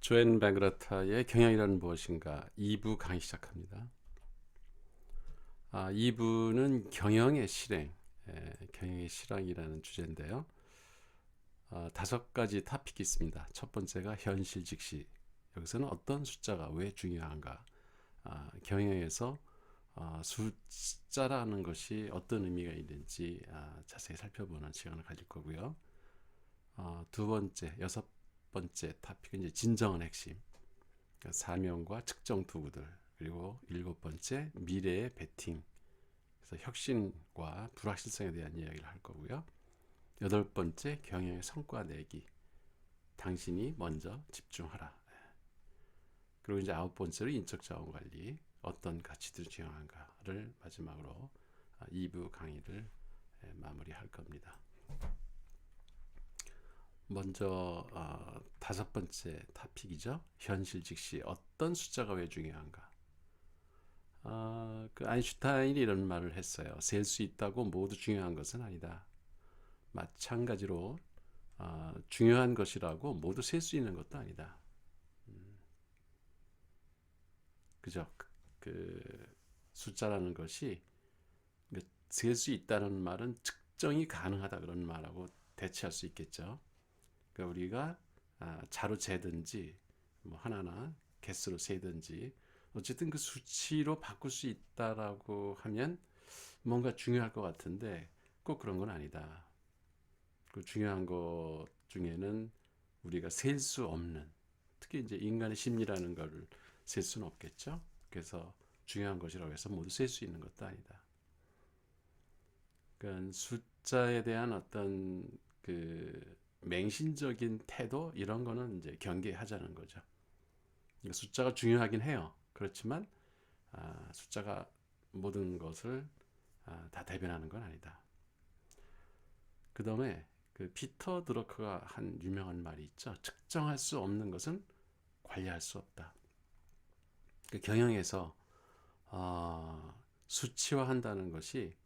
조앤 베그라타의 경영이란 무엇인가 2부 강의 시작합니다. 2부는 경영의 실행, 경영의 실행이라는 주제인데요. 5가지 토픽이 있습니다. 첫 번째가 현실 직시. 여기서는 어떤 숫자가 왜 중요한가? 경영에서 숫자라는 것이 어떤 의미가 있는지 자세히 살펴보는 시간을 가질 거고요. 두 번째, 6번째 토픽은 이제 진정한 핵심. 사명과 측정 도구들, 그리고 7번째 미래의 베팅, 그래서 혁신과 불확실성에 대한 이야기를 할 거고요. 8번째 경영의 성과 내기, 당신이 먼저 집중하라. 그리고 이제 9번째로 인적 자원 관리, 어떤 가치들이 중요한가를 마지막으로 2부 강의를 마무리할 겁니다. 먼저 5번째 토픽이죠. 현실 직시, 어떤 숫자가 왜 중요한가? 그 아인슈타인이 이런 말을 했어요. 셀 수 있다고 모두 중요한 것은 아니다. 마찬가지로 중요한 것이라고 모두 셀 수 있는 것도 아니다. 그죠? 그 숫자라는 것이 셀 수 있다는 말은 측정이 가능하다 그런 말하고 대체할 수 있겠죠. 그러니까 우리가 자로 재든지 뭐 하나나 개수로 세든지 어쨌든 그 수치로 바꿀 수 있다라고 하면 뭔가 중요할 것 같은데 꼭 그런 건 아니다. 그 중요한 것 중에는 우리가 셀 수 없는, 특히 이제 인간의 심리라는 걸 셀 수는 없겠죠. 그래서 중요한 것이라고 해서 모두 셀 수 있는 것도 아니다. 그러니까 숫자에 대한 어떤 그 맹신적인 태도 이런 거는 이제 경계하자는 거죠. 그러니까 숫자가 중요하긴 해요. 그렇지만 숫자가 모든 것을 다 대변하는 건 아니다. 그 다음에 그 피터 드러커가 한 유명한 말이 있죠. 측정할 수 없는 것은 관리할 수 없다. 그 경영에서 수치화한다는 것이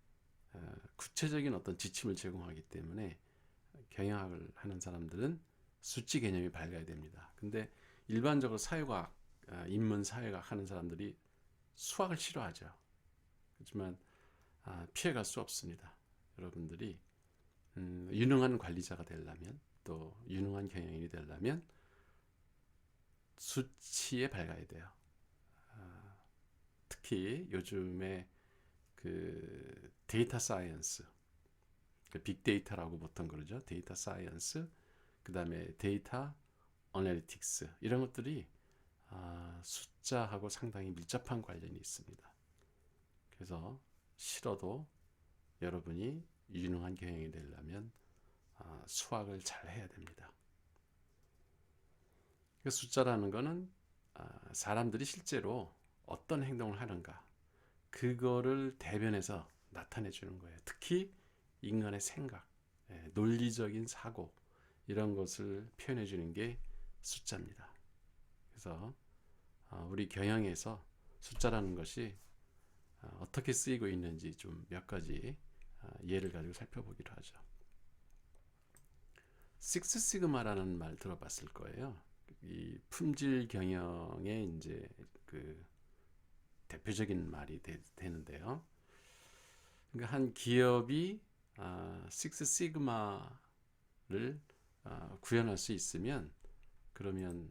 구체적인 어떤 지침을 제공하기 때문에 경영학을 하는 사람들은 수치 개념이 밝아야 됩니다. 근데 일반적으로 사회과학, 인문 사회과학 하는 사람들이 수학을 싫어하죠. 하지만 피해갈 수 없습니다. 여러분들이 유능한 관리자가 되려면, 또 유능한 경영인이 되려면 수치에 밝아야 돼요. 특히 요즘에 그 데이터 사이언스, 그 빅데이터라고 보통 그러죠. 데이터 사이언스, 그 다음에 데이터 어널리틱스, 이런 것들이 숫자하고 상당히 밀접한 관련이 있습니다. 그래서 싫어도 여러분이 유능한 경영이 되려면 수학을 잘 해야 됩니다. 그 숫자라는 거는 사람들이 실제로 어떤 행동을 하는가, 그거를 대변해서 나타내 주는 거예요. 특히 인간의 생각, 논리적인 사고, 이런 것을 표현해 주는 게 숫자입니다. 그래서 우리 경영에서 숫자라는 것이 어떻게 쓰이고 있는지 좀 몇 가지 예를 가지고 살펴보기로 하죠. 식스 시그마라는 말 들어봤을 거예요. 이 품질 경영의 이제 그 대표적인 말이 되는데요. 그러니까 한 기업이 식스 시그마를 구현할 수 있으면 그러면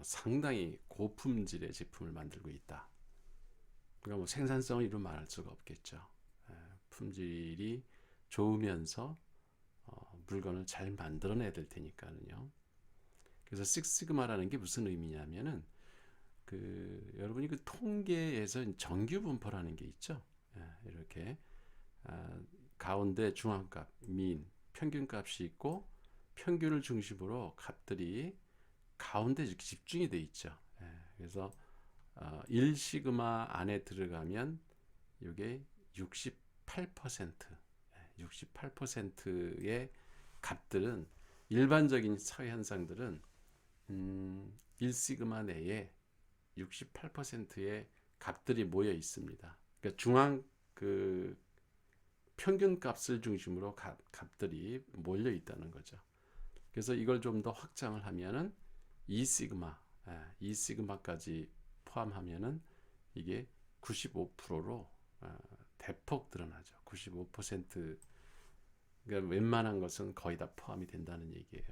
상당히 고품질의 제품을 만들고 있다. 그러니까 뭐 생산성을 이루 말할 수가 없겠죠. 품질이 좋으면서 물건을 잘 만들어내야 될 테니까는요. 그래서 식스시그마라는 게 무슨 의미냐면은 그 여러분이 그 통계에서 정규 분포라는 게 있죠. 이렇게 가운데 중앙값, 민, 평균값이 있고 평균을 중심으로 값들이 가운데 이렇게 집중이 돼 있죠. 그래서 1시그마 안에 들어가면 이게 68%, 68%의 값들은 일반적인 사회 현상들은 1시그마 내에 68%의 값들이 모여 있습니다. 그러니까 중앙 그 평균 값을 중심으로 값들이 몰려 있다는 거죠. 그래서 이걸 좀 더 확장을 하면은 2 시그마, 2 시그마까지 포함하면은 이게 95%로 대폭 드러나죠. 95%. 그러니까 웬만한 것은 거의 다 포함이 된다는 얘기예요.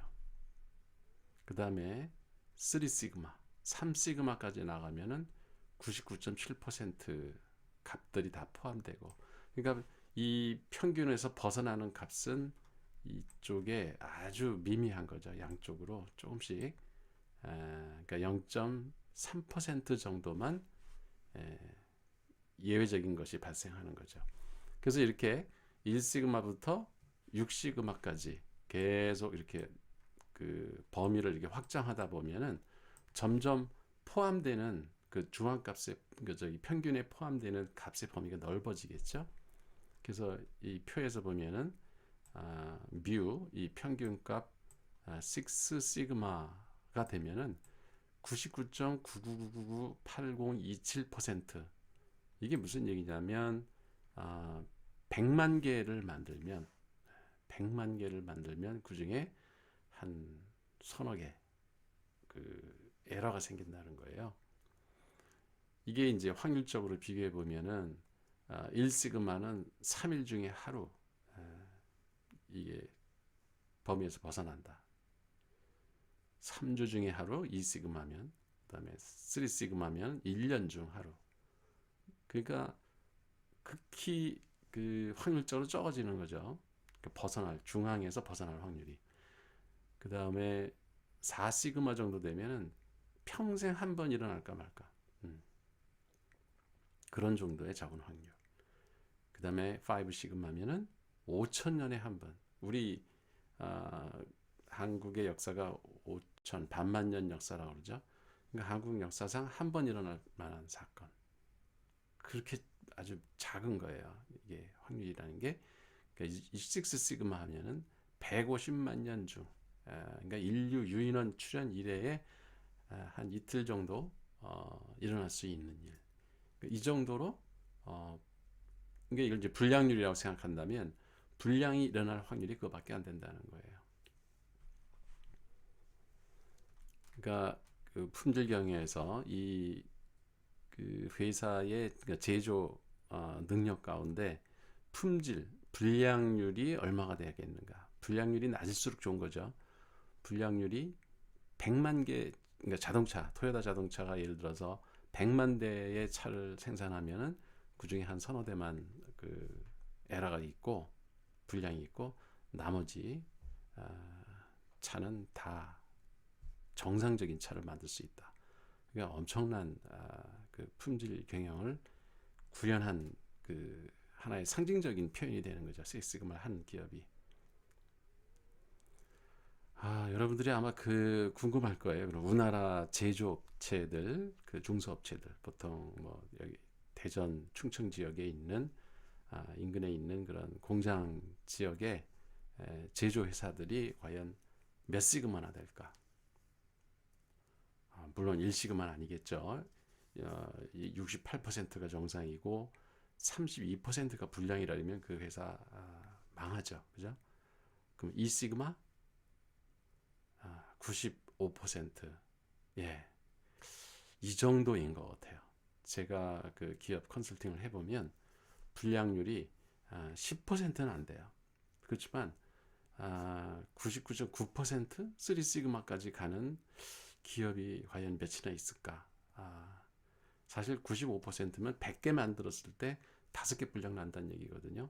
그 다음에 3 시그마, 3 시그마까지 나가면은 99.7% 값들이 다 포함되고, 그러니까 이 평균에서 벗어나는 값은 이쪽에 아주 미미한 거죠. 양쪽으로 조금씩. 그러니까 0.3% 정도만 예외적인 것이 발생하는 거죠. 그래서 이렇게 1시그마부터 6시그마까지 계속 이렇게 그 범위를 이렇게 확장하다 보면은 점점 포함되는 그 중앙값의 저기 평균에 포함되는 값의 범위가 넓어지겠죠. 그래서 이 표에서 보면은 뮤 이 평균값 6 시그마가 되면은 99.999998027%. 이게 무슨 얘기냐면 100만 개를 만들면 그 중에 한 서너 개 그 에러가 생긴다는 거예요. 이게 이제 확률적으로 비교해 보면은 1시그마는 3일 중에 하루 이게 범위에서 벗어난다. 3주 중에 하루 2시그마면, 그다음에 3시그마면 1년 중 하루. 그러니까 극히 그 확률적으로 적어지는 거죠. 중앙에서 벗어날 확률이. 그 다음에 4시그마 정도 되면은 평생 한 번 일어날까 말까. 그런 정도의 적은 확률. 그 다음에 5시그마면은 5,000년에 한 번. 우리 한국의 역사가 5천 반만 년 역사라고 그러죠. 그러니까 한국 역사상 한 번 일어날 만한 사건. 그렇게 아주 작은 거예요. 이게 확률이라는 게. 그러니까 6 시그마 하면은 150만 년 중, 그러니까 인류 유인원 출현 이래에 한 이틀 정도 일어날 수 있는 일. 그러니까 이 정도로 그러니까 이걸 이제 불량률이라고 생각한다면 불량이 일어날 확률이 그거밖에 안 된다는 거예요. 그러니까 그 품질 경영에서 이 그 회사의 그러니까 제조 능력 가운데 품질, 불량률이 얼마가 되겠는가? 불량률이 낮을수록 좋은 거죠. 불량률이 100만 개, 그러니까 자동차, 토요타 자동차가 예를 들어서 100만 대의 차를 생산하면은 그 중에 한 서너 대만 그 에러가 있고 불량이 있고 나머지 차는 다 정상적인 차를 만들 수 있다. 그러니까 엄청난 그 품질 경영을 구현한 그 하나의 상징적인 표현이 되는 거죠. 식스시그마를 한 기업이. 여러분들이 아마 그 궁금할 거예요. 그럼 우리나라 제조업체들, 그 중소업체들, 보통 뭐 여기 대전, 충청 지역에 있는 인근에 있는 그런 공장 지역의 제조 회사들이 과연 몇 시그마나 될까? 물론 1시그마는 아니겠죠. 68%가 정상이고 32%가 불량이라면 그 회사 망하죠. 그죠? 그럼 2시그마 95%. 예. 이 정도인 것 같아요. 제가 그 기업 컨설팅을 해보면 불량률이 10%는 안 돼요. 그렇지만 99.9% 3시그마까지 가는 기업이 과연 몇이나 있을까? 사실 95%면 100개 만들었을 때 5개 불량 난다는 얘기거든요.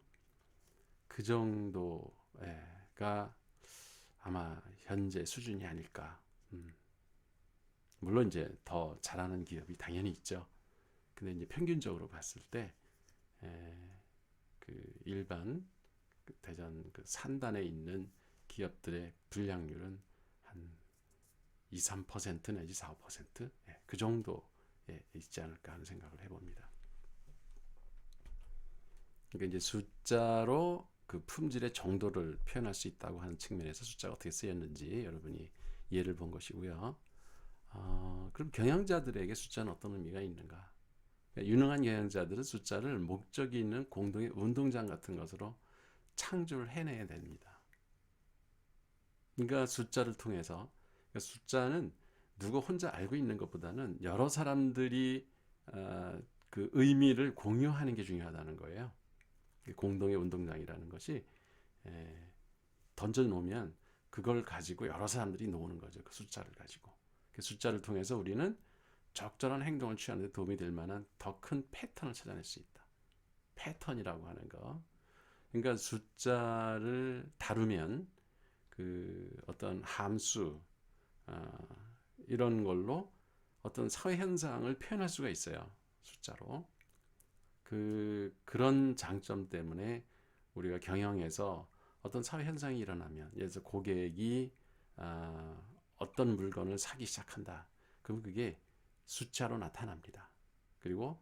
그 정도가 아마 현재 수준이 아닐까. 물론 이제 더 잘하는 기업이 당연히 있죠. 근데 이제 평균적으로 봤을 때 그 일반 그 대전 그 산단에 있는 기업들의 불량률은 한 2, 3% 내지 4, 5% 그 정도에 있지 않을까 하는 생각을 해봅니다. 그러니까 이제 숫자로 그 품질의 정도를 표현할 수 있다고 하는 측면에서 숫자가 어떻게 쓰였는지 여러분이 이해를 본 것이고요. 그럼 경영자들에게 숫자는 어떤 의미가 있는가? 그러니까 유능한 경영자들은 숫자를 목적이 있는 공동의 운동장 같은 것으로 창조를 해내야 됩니다. 그러니까 숫자를 통해서, 그러니까 숫자는 누구 혼자 알고 있는 것보다는 여러 사람들이 그 의미를 공유하는 게 중요하다는 거예요. 공동의 운동장이라는 것이 던져 놓으면 그걸 가지고 여러 사람들이 노는 거죠. 그 숫자를 가지고. 그 숫자를 통해서 우리는 적절한 행동을 취하는 데 도움이 될 만한 더 큰 패턴을 찾아낼 수 있다. 패턴이라고 하는 거. 그러니까 숫자를 다루면 그 어떤 함수 이런 걸로 어떤 사회 현상을 표현할 수가 있어요. 숫자로. 그런 장점 때문에 우리가 경영에서 어떤 사회 현상이 일어나면, 예를 들어서 고객이 어떤 물건을 사기 시작한다. 그럼 그게 숫자로 나타납니다. 그리고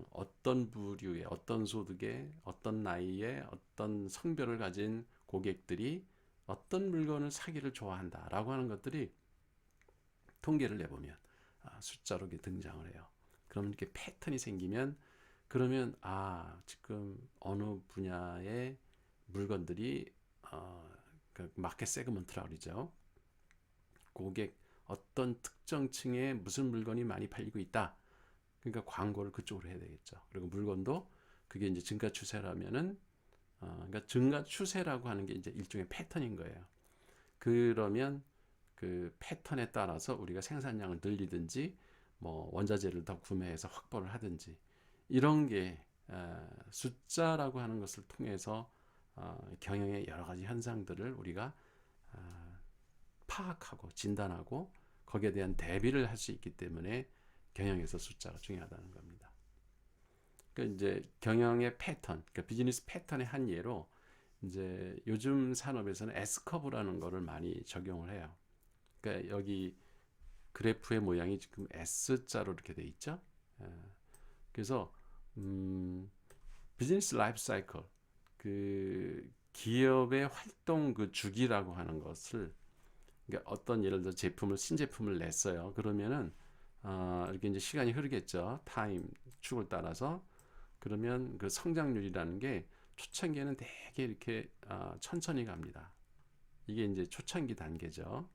어떤 부류의, 어떤 소득의, 어떤 나이에, 어떤 성별을 가진 고객들이 어떤 물건을 사기를 좋아한다라고 하는 것들이 통계를 내보면 숫자로 등장을 해요. 그럼 이렇게 패턴이 생기면 그러면 지금 어느 분야의 물건들이 그 마켓 세그먼트라고 그러죠. 고객 어떤 특정층의 무슨 물건이 많이 팔리고 있다. 그러니까 광고를 그쪽으로 해야 되겠죠. 그리고 물건도 그게 이제 증가 추세라면은 그러니까 증가 추세라고 하는 게 이제 일종의 패턴인 거예요. 그러면 그 패턴에 따라서 우리가 생산량을 늘리든지 뭐 원자재를 더 구매해서 확보를 하든지 이런 게 숫자라고 하는 것을 통해서 경영의 여러 가지 현상들을 우리가 파악하고 진단하고 거기에 대한 대비를 할 수 있기 때문에 경영에서 숫자가 중요하다는 겁니다. 그러니까 이제 경영의 패턴, 그러니까 비즈니스 패턴의 한 예로 이제 요즘 산업에서는 S커브라는 거를 많이 적용을 해요. 그러니까 여기 그래프의 모양이 지금 S자로 이렇게 돼 있죠. 그래서 비즈니스 라이프 사이클, 그 기업의 활동 그 주기라고 하는 것을, 그러니까 어떤 예를 들어 제품을 신제품을 냈어요. 그러면은 이렇게 이제 시간이 흐르겠죠. 타임 축을 따라서. 그러면 그 성장률이라는 게 초창기에는 되게 이렇게 천천히 갑니다. 이게 이제 초창기 단계죠.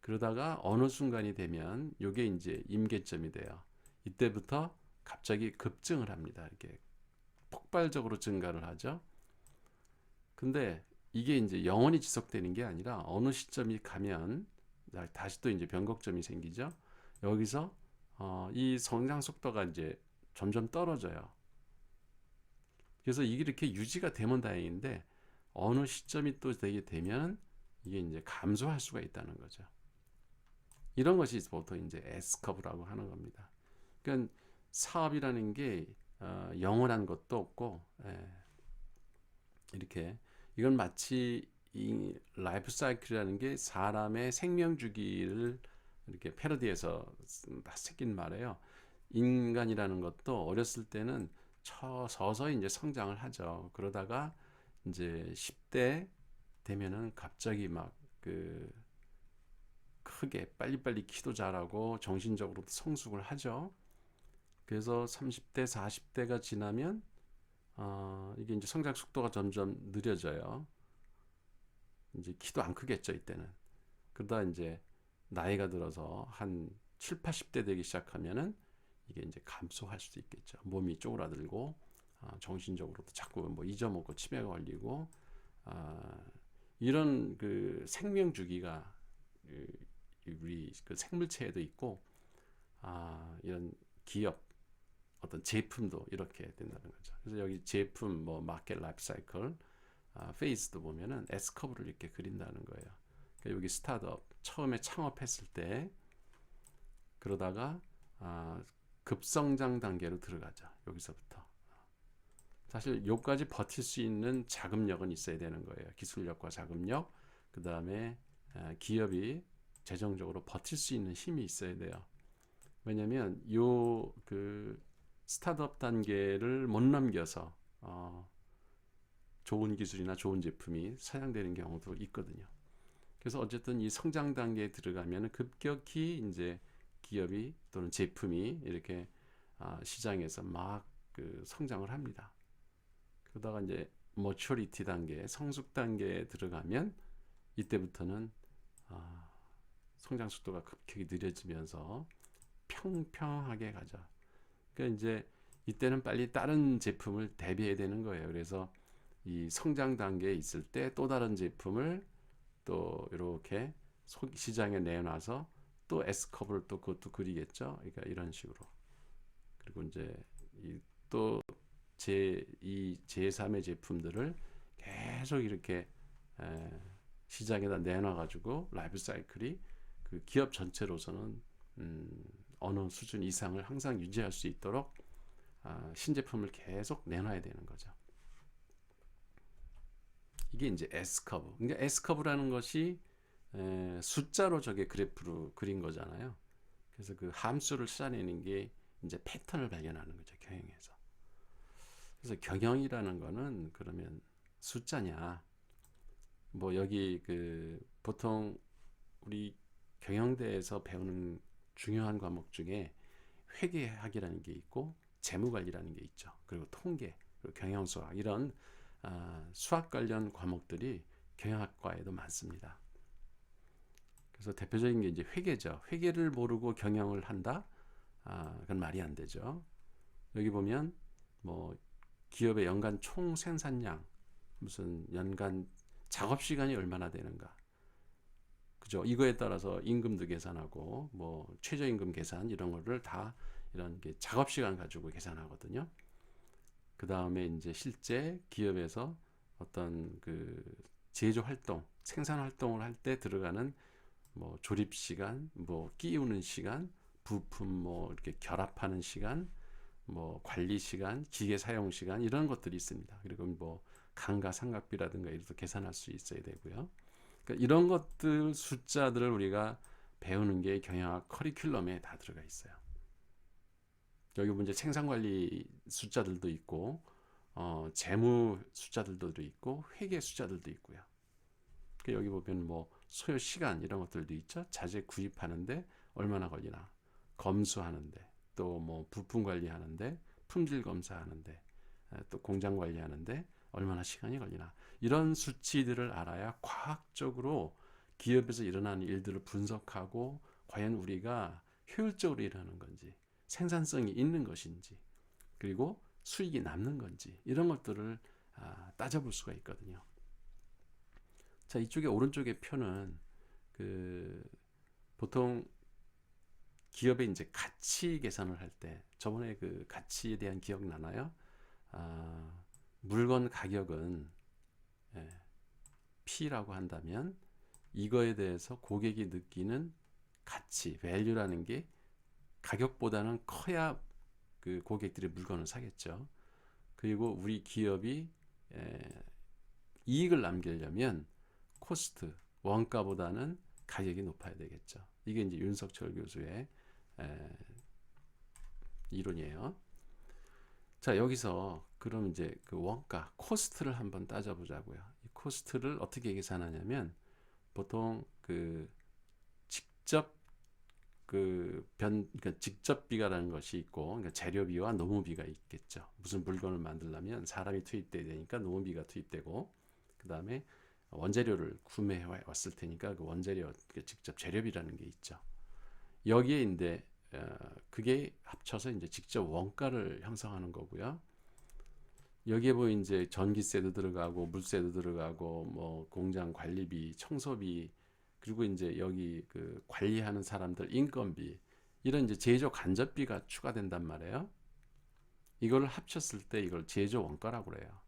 그러다가 어느 순간이 되면 이게 이제 임계점이 돼요. 이때부터 갑자기 급증을 합니다. 이렇게 폭발적으로 증가를 하죠. 근데 이게 이제 영원히 지속되는 게 아니라 어느 시점이 가면 다시 또 이제 변곡점이 생기죠. 여기서 이 성장 속도가 이제 점점 떨어져요. 그래서 이게 이렇게 유지가 되면 다행인데 어느 시점이 또 되게 되면 이게 이제 감소할 수가 있다는 거죠. 이런 것이 보통 이제 S커브라고 하는 겁니다. 그러니까 사업이라는 게 영원한 것도 없고 이렇게 이건 마치 이 라이프 사이클이라는 게 사람의 생명 주기를 이렇게 패러디해서 새긴 말이에요. 인간이라는 것도 어렸을 때는 서서히 이제 성장을 하죠. 그러다가 이제 10대 되면은 갑자기 막 그 크게 빨리빨리 키도 자라고 정신적으로도 성숙을 하죠. 그래서 30대, 40대가 지나면 이게 이제 성장 속도가 점점 느려져요. 이제 키도 안 크겠죠, 이때는. 그러다 이제 나이가 들어서 한 7, 80대 되기 시작하면은 이게 이제 감소할 수도 있겠죠. 몸이 쪼그라들고 정신적으로도 자꾸 뭐 잊어먹고 치매가 걸리고 이런 그 생명 주기가 우리 그 생물체에도 있고 이런 기업 어떤 제품도 이렇게 된다는 거죠. 그래서 여기 제품 뭐 마켓 라이프 사이클 페이스도 보면은 S 커브를 이렇게 그린다는 거예요. 그러니까 여기 스타트업 처음에 창업했을 때 그러다가 급성장 단계로 들어가죠. 여기서부터. 사실 여기까지 버틸 수 있는 자금력은 있어야 되는 거예요. 기술력과 자금력, 그 다음에 기업이 재정적으로 버틸 수 있는 힘이 있어야 돼요. 왜냐하면 요 그 스타트업 단계를 못 넘겨서 좋은 기술이나 좋은 제품이 사양되는 경우도 있거든요. 그래서 어쨌든 이 성장 단계에 들어가면 급격히 이제 기업이 또는 제품이 이렇게 시장에서 막 그 성장을 합니다. 그러다가 이제 머처리티 단계, 성숙 단계에 들어가면 이때부터는 성장 속도가 급격히 느려지면서 평평하게 가죠. 그러니까 이제 이때는 빨리 다른 제품을 대비해야 되는 거예요. 그래서 이 성장 단계에 있을 때 또 다른 제품을 또 이렇게 시장에 내놔서 또 S커브를 또 그것도 그리겠죠. 그러니까 이런 식으로. 그리고 이제 또 제2, 제3의 제품들을 계속 이렇게 시장에다 내놔가지고 라이프 사이클이 그 기업 전체로서는 어느 수준 이상을 항상 유지할 수 있도록 신제품을 계속 내놔야 되는 거죠. 이게 이제 S커브. 그러니까 S커브라는 것이 숫자로 저게 그래프로 그린 거잖아요. 그래서 그 함수를 찾아내는 게 이제 패턴을 발견하는 거죠, 경영에서. 그래서 경영이라는 거는 그러면 숫자냐? 뭐 여기 그 보통 우리 경영대에서 배우는 중요한 과목 중에 회계학이라는 게 있고 재무관리라는 게 있죠. 그리고 통계, 그리고 경영수학 이런 수학 관련 과목들이 경영학과에도 많습니다. 그래서 대표적인 게 이제 회계죠. 회계를 모르고 경영을 한다? 그건 말이 안 되죠. 여기 보면 뭐 기업의 연간 총 생산량, 무슨 연간 작업 시간이 얼마나 되는가, 그죠? 이거에 따라서 임금도 계산하고 뭐 최저임금 계산 이런 거를 다 이런 게 작업 시간 가지고 계산하거든요. 그 다음에 이제 실제 기업에서 어떤 그 제조 활동, 생산 활동을 할 때 들어가는 뭐 조립 시간, 뭐 끼우는 시간, 부품 뭐 이렇게 결합하는 시간, 뭐 관리 시간, 기계 사용 시간 이런 것들이 있습니다. 그리고 뭐 감가상각비라든가 이것도 계산할 수 있어야 되고요. 그러니까 이런 것들 숫자들을 우리가 배우는 게 경영학 커리큘럼에 다 들어가 있어요. 여기 문제 생산관리 숫자들도 있고 재무 숫자들도 있고 회계 숫자들도 있고요. 여기 보면 뭐 소요 시간 이런 것들도 있죠. 자재 구입하는데 얼마나 걸리나, 검수하는데, 또 뭐 부품 관리하는데, 품질 검사하는데, 또 공장 관리하는데 얼마나 시간이 걸리나, 이런 수치들을 알아야 과학적으로 기업에서 일어나는 일들을 분석하고 과연 우리가 효율적으로 일하는 건지, 생산성이 있는 것인지, 그리고 수익이 남는 건지 이런 것들을 따져볼 수가 있거든요. 자, 이쪽에 오른쪽의 표는 그 보통 기업의 이제 가치 계산을 할 때, 저번에 그 가치에 대한 기억 나나요? 물건 가격은 P라고 한다면 이거에 대해서 고객이 느끼는 가치, value라는 게 가격보다는 커야 그 고객들이 물건을 사겠죠. 그리고 우리 기업이 이익을 남기려면 코스트, 원가보다는 가격이 높아야 되겠죠. 이게 이제 윤석철 교수의 이론이에요. 자, 여기서 그럼 이제 그 원가, 코스트를 한번 따져보자고요. 이 코스트를 어떻게 계산하냐면 보통 그 직접 그러니까 직접비가라는 것이 있고, 그러니까 재료비와 노무비가 있겠죠. 무슨 물건을 만들려면 사람이 투입돼야 되니까 노무비가 투입되고, 그 다음에 원재료를 구매해 왔을 테니까 그 원재료, 직접 재료비라는 게 있죠. 여기에 이제 그게 합쳐서 이제 직접 원가를 형성하는 거고요. 여기에 보면 이제 전기세도 들어가고 물세도 들어가고 뭐 공장 관리비, 청소비, 그리고 이제 여기 그 관리하는 사람들 인건비, 이런 이제 제조 간접비가 추가된단 말이에요. 이걸 합쳤을 때 이걸 제조 원가라고 그래요.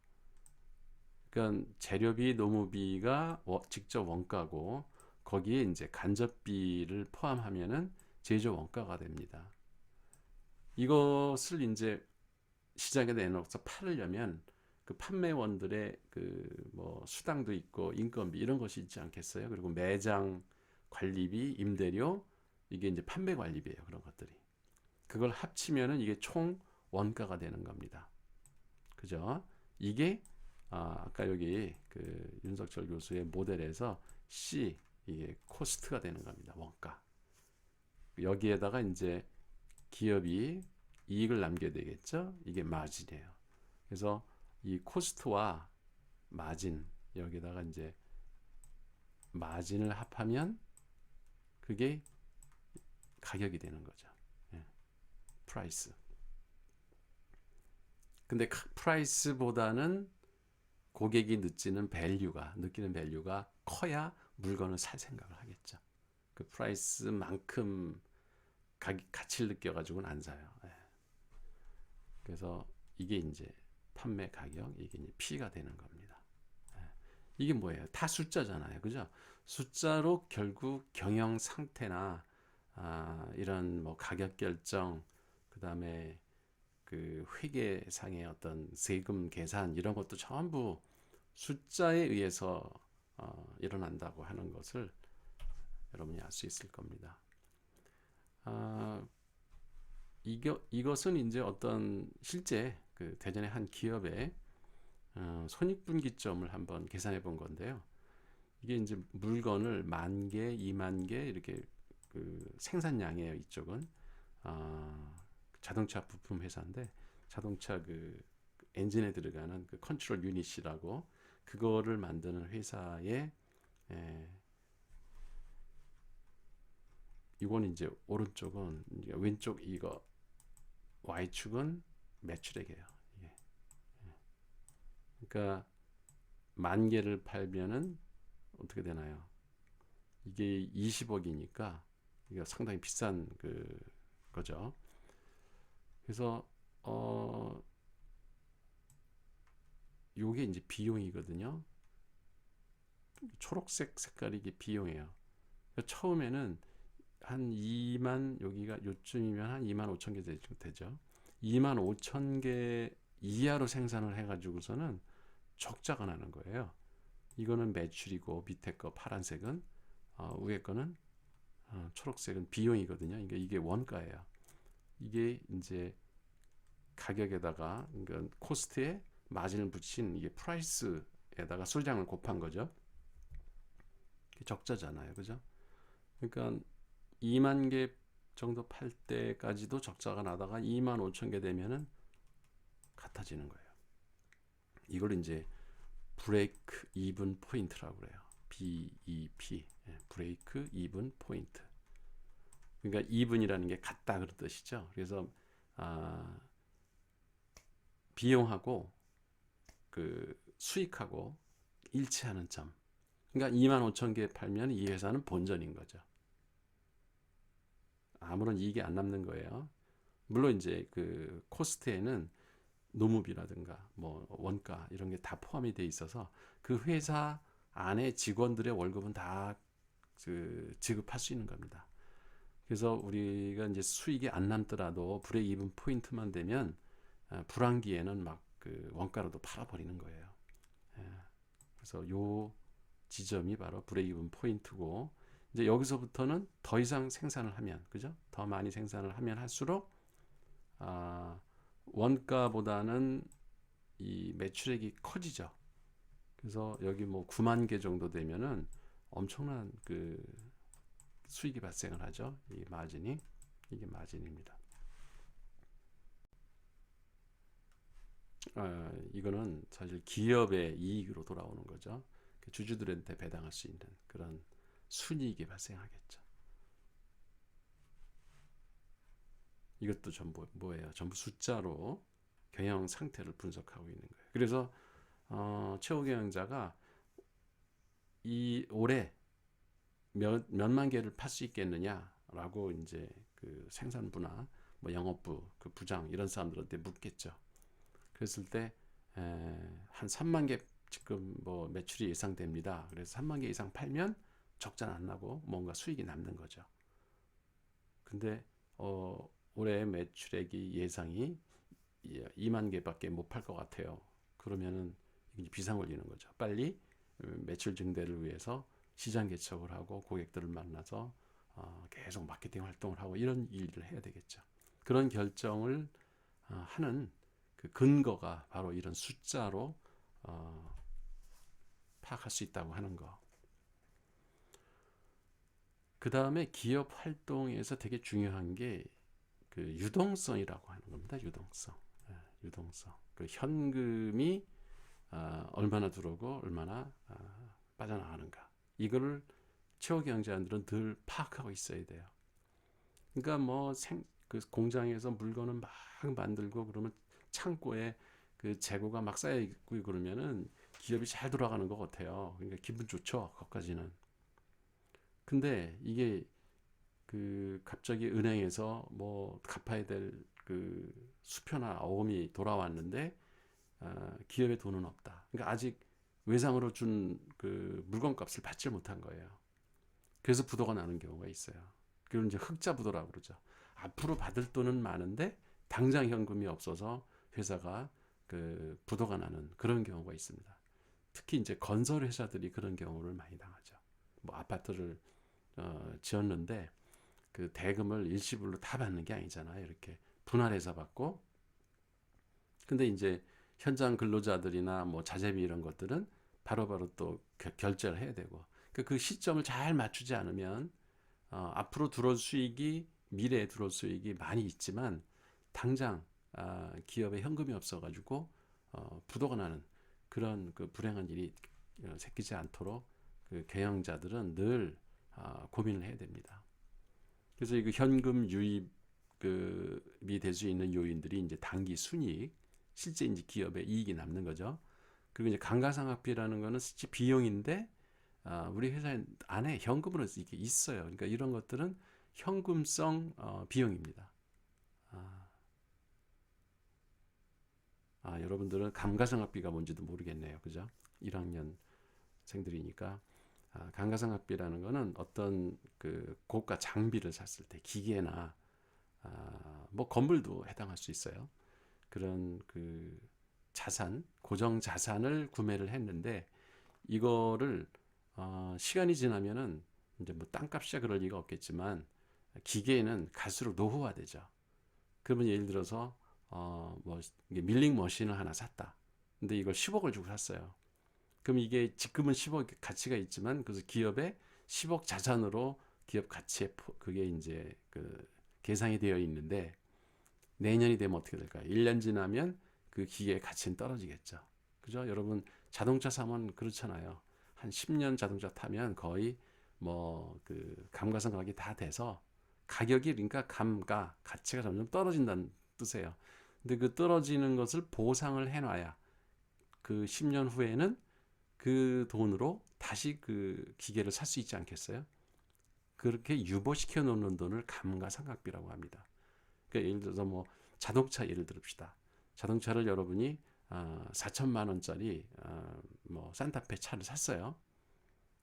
그러니까 재료비, 노무비가 직접 원가고 거기에 이제 간접비를 포함하면은 제조 원가가 됩니다. 이것을 이제 시장에 내놓아서 팔으려면 그 판매원들의 그 뭐 수당도 있고 인건비 이런 것이 있지 않겠어요? 그리고 매장 관리비, 임대료, 이게 이제 판매 관리비예요. 그런 것들이. 그걸 합치면은 이게 총 원가가 되는 겁니다. 그죠? 이게 아까 여기 그 윤석철 교수의 모델에서 C, 이게 코스트가 되는 겁니다. 원가. 여기에다가 이제 기업이 이익을 남겨야 되겠죠? 이게 마진이에요. 그래서 이 코스트와 마진, 여기다가 이제 마진을 합하면 그게 가격이 되는 거죠. 예, 프라이스. 근데 프라이스보다는 고객이 느끼는 밸류가 커야 물건을 살 생각을 하겠죠. 그 프라이스만큼 가치를 느껴가지고는 안 사요. 예. 그래서 이게 이제 판매 가격, 이게 이제 P가 되는 겁니다. 예. 이게 뭐예요? 다 숫자잖아요. 그죠? 숫자로 결국 경영 상태나 이런 뭐 가격 결정, 그 다음에 그 회계상의 어떤 세금 계산 이런 것도 전부 숫자에 의해서 일어난다고 하는 것을 여러분이 알 수 있을 겁니다. 이것은 이제 어떤 실제 그 대전의 한 기업의 손익분기점을 한번 계산해 본 건데요. 이게 이제 물건을 10,000개, 20,000개 이렇게 그 생산량이에요. 이쪽은 자동차 부품 회사인데 자동차 그 엔진에 들어가는 그 컨트롤 유닛이라고 그거를 만드는 회사의 이건 이제 오른쪽은 왼쪽 이거 Y축은 매출액이에요. 이게. 그러니까 10,000개를 팔면은 어떻게 되나요? 이게 20억이니까 이게 상당히 비싼 그 거죠. 그래서 요게 이제 비용이거든요. 초록색 색깔이 이게 비용이에요. 그러니까 처음에는 한 2만 여기가 요쯤이면 한 25,000개 되죠. 25,000개 이하로 생산을 해가지고서는 적자가 나는 거예요. 이거는 매출이고 밑에 거 파란색은 위에 거는 초록색은 비용이거든요. 그러니까 이게 원가예요. 이게 이제 가격에다가 그러니까 코스트에 마진을 붙인 이게 프라이스에다가 수량을 곱한 거죠. 적자잖아요, 그죠? 그러니까 2만 개 정도 팔 때까지도 적자가 나다가 25,000개 되면은 같아지는 거예요. 이걸 이제 브레이크 이븐 포인트라고 그래요. BEP, 브레이크 이븐 포인트. 그러니까 이븐이라는 게 같다 그런 뜻이죠. 그래서 비용하고 그 수익하고 일치하는 점. 그러니까 25,000개 팔면 이 회사는 본전인 거죠. 아무런 이익이 안 남는 거예요. 물론 이제 그 코스트에는 노무비라든가 뭐 원가 이런 게 다 포함이 돼 있어서 그 회사 안에 직원들의 월급은 다 그 지급할 수 있는 겁니다. 그래서 우리가 이제 수익이 안 남더라도 브레이크 이븐 포인트만 되면 불황기에는 막 그 원가로도 팔아버리는 거예요. 그래서 요 지점이 바로 브레이크 이븐 포인트고 이제 여기서부터는 더 이상 생산을 하면 그죠? 더 많이 생산을 하면 할수록 원가보다는 이 매출액이 커지죠. 그래서 여기 뭐 9만 개 정도 되면은 엄청난 그 수익이 발생을 하죠. 이 마진이 이게 마진입니다. 이거는 사실 기업의 이익으로 돌아오는 거죠. 주주들한테 배당할 수 있는 그런 순이익이 발생하겠죠. 이것도 전부 뭐예요? 전부 숫자로 경영 상태를 분석하고 있는 거예요. 그래서 최고 경영자가 이 올해 몇만 개를 팔 수 있겠느냐라고 이제 그 생산부나 뭐 영업부 그 부장 이런 사람들한테 묻겠죠. 그랬을 때 한 3만 개 지금 뭐 매출이 예상됩니다. 그래서 3만 개 이상 팔면 적자는 안 나고 뭔가 수익이 남는 거죠. 근데 올해 매출액이 예상이 2만 개밖에 못 팔 것 같아요. 그러면은 비상 걸리는 거죠. 빨리 매출 증대를 위해서 시장 개척을 하고 고객들을 만나서 계속 마케팅 활동을 하고 이런 일을 해야 되겠죠. 그런 결정을 하는 그 근거가 바로 이런 숫자로 파악할 수 있다고 하는 거. 그 다음에 기업 활동에서 되게 중요한 게 그 유동성이라고 하는 겁니다. 유동성. 그 현금이 얼마나 들어오고 얼마나 빠져나가는가. 이거를 최고 경제관들은 늘 파악하고 있어야 돼요. 그러니까 뭐 그 공장에서 물건을 막 만들고 그러면 창고에 그 재고가 막 쌓여 있고 그러면은 기업이 잘 돌아가는 것 같아요. 그러니까 기분 좋죠. 거기까지는. 근데 이게 그 갑자기 은행에서 뭐 갚아야 될 그 수표나 어음이 돌아왔는데 기업에 돈은 없다. 그러니까 아직 외상으로 준 그 물건값을 받지 못한 거예요. 그래서 부도가 나는 경우가 있어요. 그걸 이제 흑자 부도라고 그러죠. 앞으로 받을 돈은 많은데 당장 현금이 없어서 회사가 그 부도가 나는 그런 경우가 있습니다. 특히 이제 건설 회사들이 그런 경우를 많이 당하죠. 뭐 아파트를 지었는데 그 대금을 일시불로 다 받는 게 아니잖아요. 이렇게 분할해서 받고. 근데 이제 현장 근로자들이나 뭐 자재비 이런 것들은 바로바로 또 결제를 해야 되고 그 시점을 잘 맞추지 않으면 앞으로 들어올 수익이 미래에 들어올 수익이 많이 있지만 당장 기업에 현금이 없어가지고 부도가 나는 그런 그 불행한 일이 생기지 않도록 그 경영자들은 늘 고민을 해야 됩니다. 그래서 이 현금 유입이 될 수 있는 요인들이 이제 단기 순이익, 실제 이제 기업의 이익이 남는 거죠. 그리고 이제 감가상각비라는 거는 실제 비용인데 우리 회사 안에 현금으로 이게 있어요. 그러니까 이런 것들은 현금성 비용입니다. 여러분들은 감가상각비가 뭔지도 모르겠네요. 그죠? 1학년생들이니까 감가상각비라는 거는 어떤 그 고가 장비를 샀을 때 기계나 뭐 건물도 해당할 수 있어요. 그런 그 자산, 고정 자산을 구매를 했는데 이거를 시간이 지나면은 이제 뭐 땅값이야 그럴 리가 없겠지만 기계는 갈수록 노후화되죠. 그러면 예를 들어서 뭐 밀링 머신을 하나 샀다. 근데 이걸 10억을 주고 샀어요. 그럼 이게 지금은 10억 가치가 있지만 그래서 기업의 10억 자산으로 기업 가치에 그게 이제 그 계상이 되어 있는데 내년이 되면 어떻게 될까요? 1년 지나면 그 기계의 가치는 떨어지겠죠. 그죠? 여러분 자동차 사면 그렇잖아요. 한 10년 자동차 타면 거의 뭐 그 감가상각이 다 돼서 가격이 그러니까 가치가 점점 떨어진다는 뜻이에요. 근데 그 떨어지는 것을 보상을 해놔야 그 10년 후에는 그 돈으로 다시 그 기계를 살 수 있지 않겠어요? 그렇게 유보시켜 놓는 돈을 감가상각비라고 합니다. 그러니까 예를 들어서 뭐 자동차 예를 들읍시다. 자동차를 여러분이 4천만 원짜리 뭐 산타페 차를 샀어요.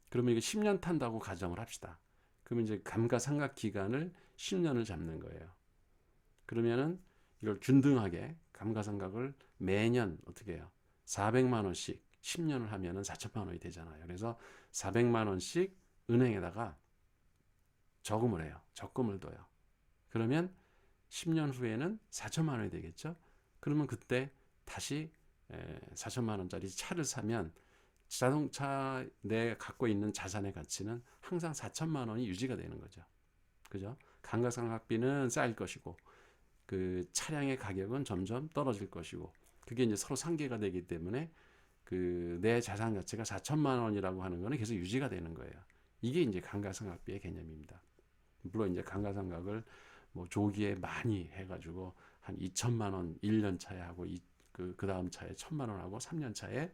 그러면 이게 10년 탄다고 가정을 합시다. 그러면 이제 감가상각 기간을 10년을 잡는 거예요. 그러면은 이걸 균등하게 감가상각을 매년 어떻게 해요? 400만 원씩 10년을 하면은 4천만 원이 되잖아요. 그래서 400만 원씩 은행에다가 저금을 해요. 적금을 둬요. 그러면 10년 후에는 4천만 원이 되겠죠. 그러면 그때 다시 4천만 원짜리 차를 사면 자동차 내 갖고 있는 자산의 가치는 항상 4천만 원이 유지가 되는 거죠. 그죠? 감가상각비는 쌓일 것이고 그 차량의 가격은 점점 떨어질 것이고 그게 이제 서로 상계가 되기 때문에 그 내 자산 가치가 4천만 원이라고 하는 거는 계속 유지가 되는 거예요. 이게 이제 감가상각비의 개념입니다. 물론 이제 감가상각을 뭐 조기에 많이 해가지고 한 2천만 원 1년 차에 하고 그 다음 차에 1천만 원 하고 3년 차에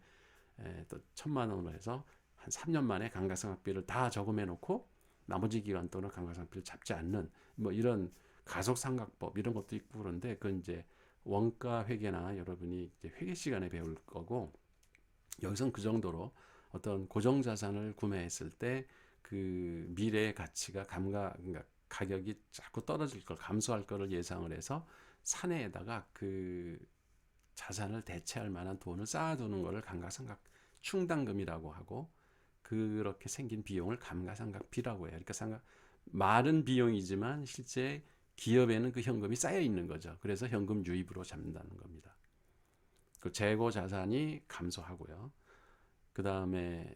또 1천만 원으로 해서 한 3년 만에 감가상각비를 다 저금해 놓고 나머지 기간 동안 감가상각비를 잡지 않는 뭐 이런 가속상각법 이런 것도 있고 그런데 그건 이제 원가 회계나 여러분이 이제 회계 시간에 배울 거고 여기선 그 정도로 어떤 고정 자산을 구매했을 때 그 미래의 가치가 그러니까 가격이 자꾸 떨어질 걸 감소할 거를 예상을 해서 사내에다가 그 자산을 대체할 만한 돈을 쌓아두는 것을 감가상각 충당금이라고 하고 그렇게 생긴 비용을 감가상각비라고 해요. 그러니까 말은 비용이지만 실제 기업에는 그 현금이 쌓여 있는 거죠. 그래서 현금 유입으로 잡는다는 겁니다. 그 재고 자산이 감소하고요. 그 다음에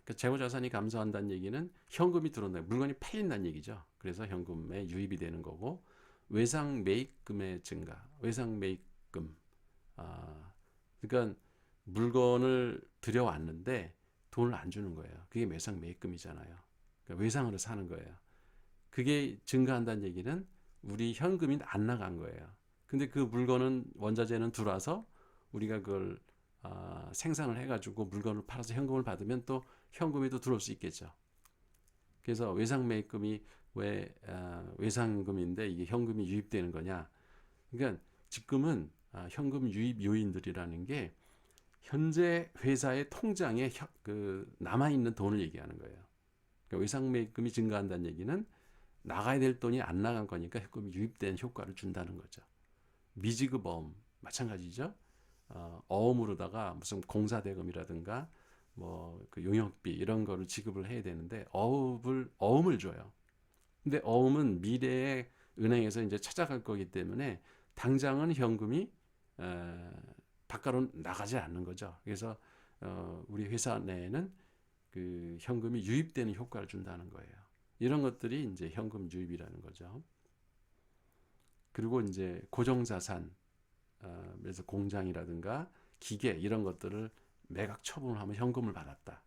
그 재고 자산이 감소한다는 얘기는 현금이 들어온다. 물건이 팔린다는 얘기죠. 그래서 현금에 유입이 되는 거고 외상 매입금의 증가, 외상 매입금. 그러니까 물건을 들여왔는데 돈을 안 주는 거예요. 그게 외상 매입금이잖아요. 그러니까 외상으로 사는 거예요. 그게 증가한다는 얘기는 우리 현금이 안 나간 거예요. 근데 그 물건은 원자재는 들어와서 우리가 그걸 생산을 해가지고 물건을 팔아서 현금을 받으면 또 현금이 또 들어올 수 있겠죠. 그래서 외상매입금이 왜 외상금인데 이게 현금이 유입되는 거냐? 그러니까 지금은 현금 유입 요인들이라는 게 현재 회사의 통장에 그 남아 있는 돈을 얘기하는 거예요. 그러니까 외상매입금이 증가한다는 얘기는 나가야 될 돈이 안 나간 거니까 현금이 유입된 효과를 준다는 거죠. 미지급 어음 마찬가지죠. 어음으로다가 무슨 공사대금이라든가 뭐 그 용역비 이런 거를 지급을 해야 되는데 어음을 줘요. 근데 어음은 미래에 은행에서 이제 찾아갈 거기 때문에 당장은 현금이 바깥으로 나가지 않는 거죠. 그래서 우리 회사 내에는 그 현금이 유입되는 효과를 준다는 거예요. 이런 것들이 이제 현금 유입이라는 거죠. 그리고 이제 고정자산, 그래서 공장이라든가 기계 이런 것들을 매각 처분을 하면 현금을 받았다.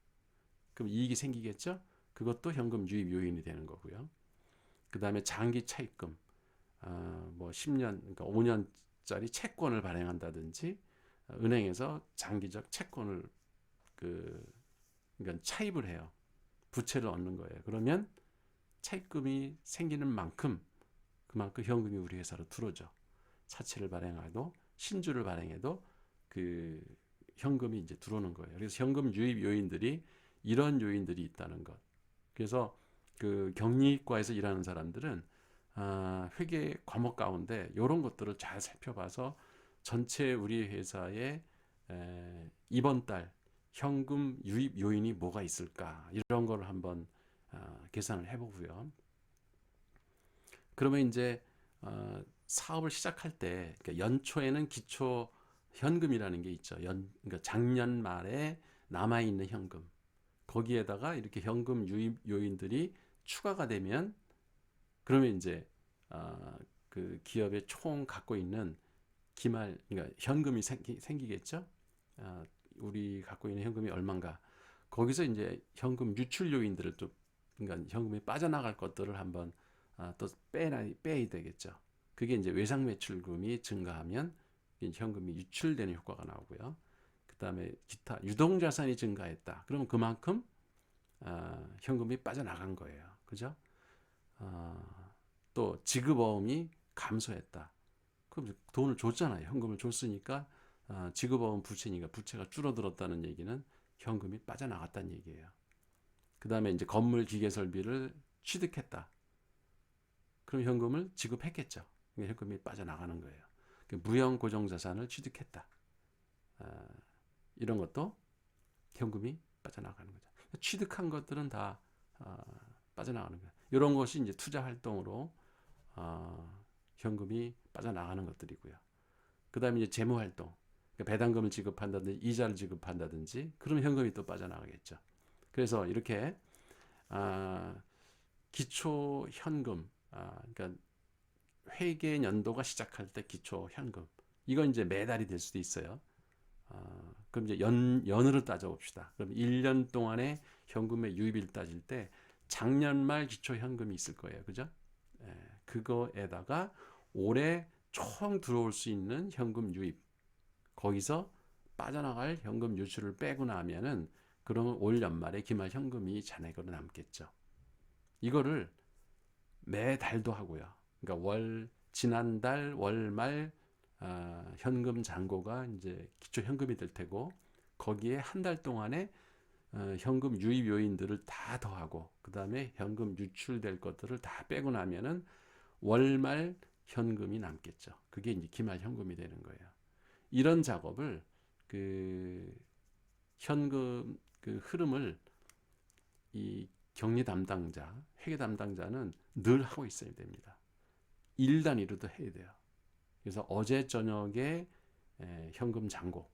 그럼 이익이 생기겠죠? 그것도 현금 유입 요인이 되는 거고요. 그 다음에 장기 차입금, 뭐 10년, 그러니까 5년짜리 채권을 발행한다든지 은행에서 장기적 채권을 그러니까 차입을 해요. 부채를 얻는 거예요. 그러면 차입금이 생기는 만큼 그만큼 현금이 우리 회사로 들어오죠. 사채를 발행해도 신주를 발행해도 그 현금이 이제 들어오는 거예요. 그래서 현금 유입 요인들이 이런 요인들이 있다는 것. 그래서 그 경리과에서 일하는 사람들은 회계 과목 가운데 이런 것들을 잘 살펴봐서 전체 우리 회사의 이번 달 현금 유입 요인이 뭐가 있을까 이런 거를 한번 계산을 해보고요. 그러면 이제 사업을 시작할 때 그러니까 연초에는 기초 현금이라는 게 있죠. 그러니까 작년 말에 남아 있는 현금 거기에다가 이렇게 현금 유입 요인들이 추가가 되면 그러면 이제 그 기업의 총 갖고 있는 기말 그러니까 현금이 생기겠죠. 우리 갖고 있는 현금이 얼마인가. 거기서 이제 현금 유출 요인들을 또 그러니까 현금이 빠져나갈 것들을 한번 또 빼야 되겠죠. 그게 이제 외상 매출금이 증가하면 현금이 유출되는 효과가 나오고요. 그 다음에 기타 유동자산이 증가했다. 그러면 그만큼 현금이 빠져나간 거예요. 그죠? 또 지급어음이 감소했다. 그럼 돈을 줬잖아요. 현금을 줬으니까 지급어음 부채니까 부채가 줄어들었다는 얘기는 현금이 빠져나갔다는 얘기예요. 그 다음에 이제 건물 기계 설비를 취득했다. 그럼 현금을 지급했겠죠. 현금이 빠져나가는 거예요. 무형 고정자산을 취득했다. 이런 것도 현금이 빠져나가는 거죠. 취득한 것들은 다 빠져나가는 거예요. 이런 것이 이제 투자 활동으로 현금이 빠져나가는 것들이고요. 그 다음에 이제 재무 활동, 그러니까 배당금을 지급한다든지 이자를 지급한다든지 그러면 현금이 또 빠져나가겠죠. 그래서 이렇게 기초 현금, 그러니까 회계 연도가 시작할 때 기초 현금, 이건 이제 매달이 될 수도 있어요. 그럼 이제 연으로 따져봅시다. 그럼 1년 동안의 현금의 유입을 따질 때 작년 말 기초 현금이 있을 거예요. 그죠? 그거에다가 올해 총 들어올 수 있는 현금 유입, 거기서 빠져나갈 현금 유출을 빼고 나면은 그러면 올 연말에 기말 현금이 잔액으로 남겠죠. 이거를 매달도 하고요. 그러니까 지난달 월말 현금 잔고가 이제 기초 현금이 될 테고 거기에 한 달 동안에 현금 유입 요인들을 다 더하고 그 다음에 현금 유출될 것들을 다 빼고 나면은 월말 현금이 남겠죠. 그게 이제 기말 현금이 되는 거예요. 이런 작업을 그 현금 그 흐름을 이 격리 담당자, 회계 담당자는 늘 하고 있어야 됩니다. 일 단위로도 해야 돼요. 그래서 어제 저녁에 현금 잔고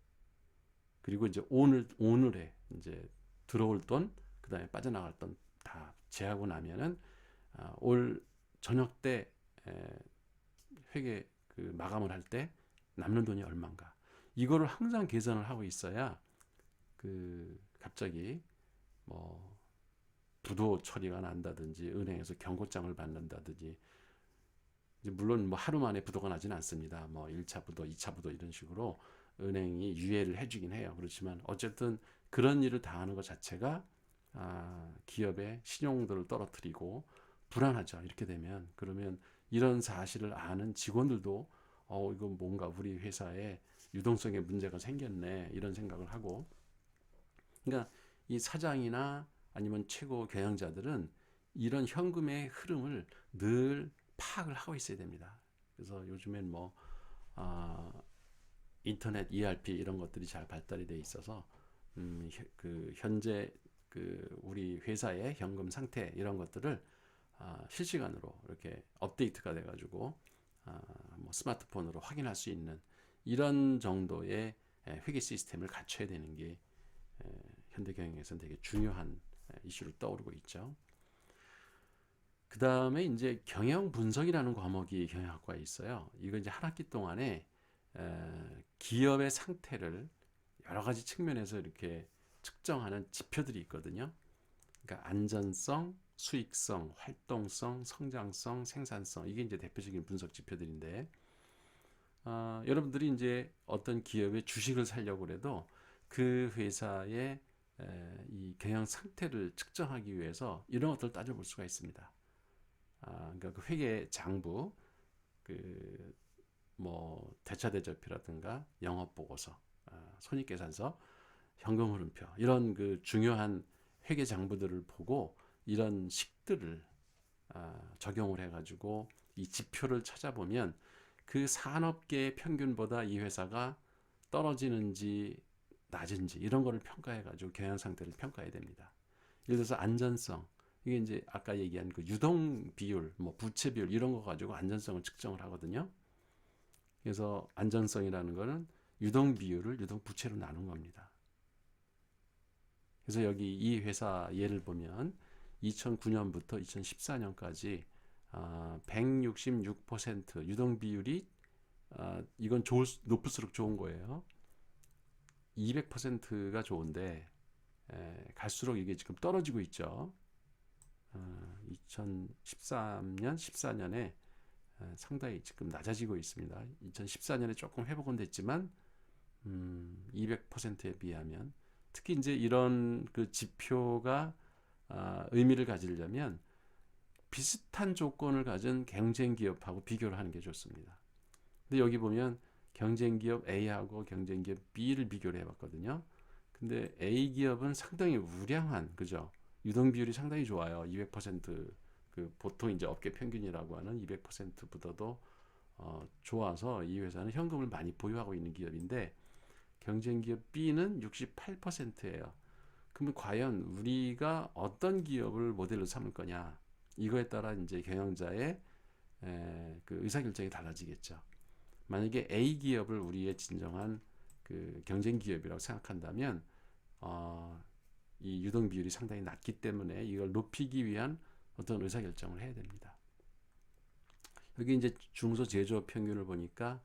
그리고 이제 오늘에 이제 들어올 돈, 그다음에 빠져나갈 돈 다 제하고 나면은 올 저녁 때 회계 그 마감을 할 때 남는 돈이 얼마인가. 이거를 항상 계산을 하고 있어야 그 갑자기 뭐 부도 처리가 난다든지 은행에서 경고장을 받는다든지, 이제 물론 뭐 하루 만에 부도가 나지는 않습니다. 뭐 1차 부도, 2차 부도 이런 식으로 은행이 유예를 해주긴 해요. 그렇지만 어쨌든 그런 일을 당하는 것 자체가 기업의 신용도를 떨어뜨리고 불안하죠. 이렇게 되면. 그러면 이런 사실을 아는 직원들도 이거 뭔가 우리 회사에 유동성에 문제가 생겼네 이런 생각을 하고, 그러니까 이 사장이나 아니면 최고 경영자들은 이런 현금의 흐름을 늘 파악을 하고 있어야 됩니다. 그래서 요즘엔 뭐 인터넷 ERP 이런 것들이 잘 발달이 돼 있어서 그 현재 그 우리 회사의 현금 상태 이런 것들을 실시간으로 이렇게 업데이트가 돼가지고 뭐 스마트폰으로 확인할 수 있는 이런 정도의 회계 시스템을 갖춰야 되는 게 현대 경영에서는 되게 중요한 이슈로 떠오르고 있죠. 그 다음에 이제 경영 분석이라는 과목이 경영학과에 있어요. 이거 이제 한 학기 동안에 기업의 상태를 여러 가지 측면에서 이렇게 측정하는 지표들이 있거든요. 그러니까 안전성, 수익성, 활동성, 성장성, 생산성, 이게 이제 대표적인 분석 지표들인데, 여러분들이 이제 어떤 기업의 주식을 사려고 해도 그 회사의 이 경영 상태를 측정하기 위해서 이런 것들을 따져볼 수가 있습니다. 그러니까 그 회계 장부, 그 뭐 대차대조표라든가 영업보고서, 손익계산서, 현금흐름표 이런 그 중요한 회계 장부들을 보고 이런 식들을 적용을 해가지고 이 지표를 찾아보면 그 산업계의 평균보다 이 회사가 떨어지는지 낮은지 이런 거를 평가해가지고 경영 상태를 평가해야 됩니다. 예를 들어서 안전성, 이게 이제 아까 얘기한 그 유동 비율, 뭐 부채 비율 이런 거 가지고 안전성을 측정을 하거든요. 그래서 안전성이라는 거는 유동 비율을 유동 부채로 나눈 겁니다. 그래서 여기 이 회사 예를 보면 2009년부터 2014년까지 166% 유동 비율이 이건 높을수록 좋은 거예요. 200%가 좋은데 갈수록 이게 지금 떨어지고 있죠. 2013년, 14년에 상당히 지금 낮아지고 있습니다. 2014년에 조금 회복은 됐지만 200%에 비하면, 특히 이제 이런 그 지표가 의미를 가지려면 비슷한 조건을 가진 경쟁 기업하고 비교를 하는 게 좋습니다. 근데 여기 보면 경쟁 기업 A하고 경쟁 기업 B를 비교를 해봤거든요. 근데 A 기업은 상당히 우량한, 그죠? 유동 비율이 상당히 좋아요. 200%, 그 보통 이제 업계 평균이라고 하는 200%보다도 좋아서 이 회사는 현금을 많이 보유하고 있는 기업인데, 경쟁 기업 B는 68%예요. 그러면 과연 우리가 어떤 기업을 모델로 삼을 거냐, 이거에 따라 이제 경영자의 그 의사결정이 달라지겠죠. 만약에 A 기업을 우리의 진정한 그 경쟁 기업이라고 생각한다면 이 유동 비율이 상당히 낮기 때문에 이걸 높이기 위한 어떤 의사결정을 해야 됩니다. 여기 이제 중소 제조업 평균을 보니까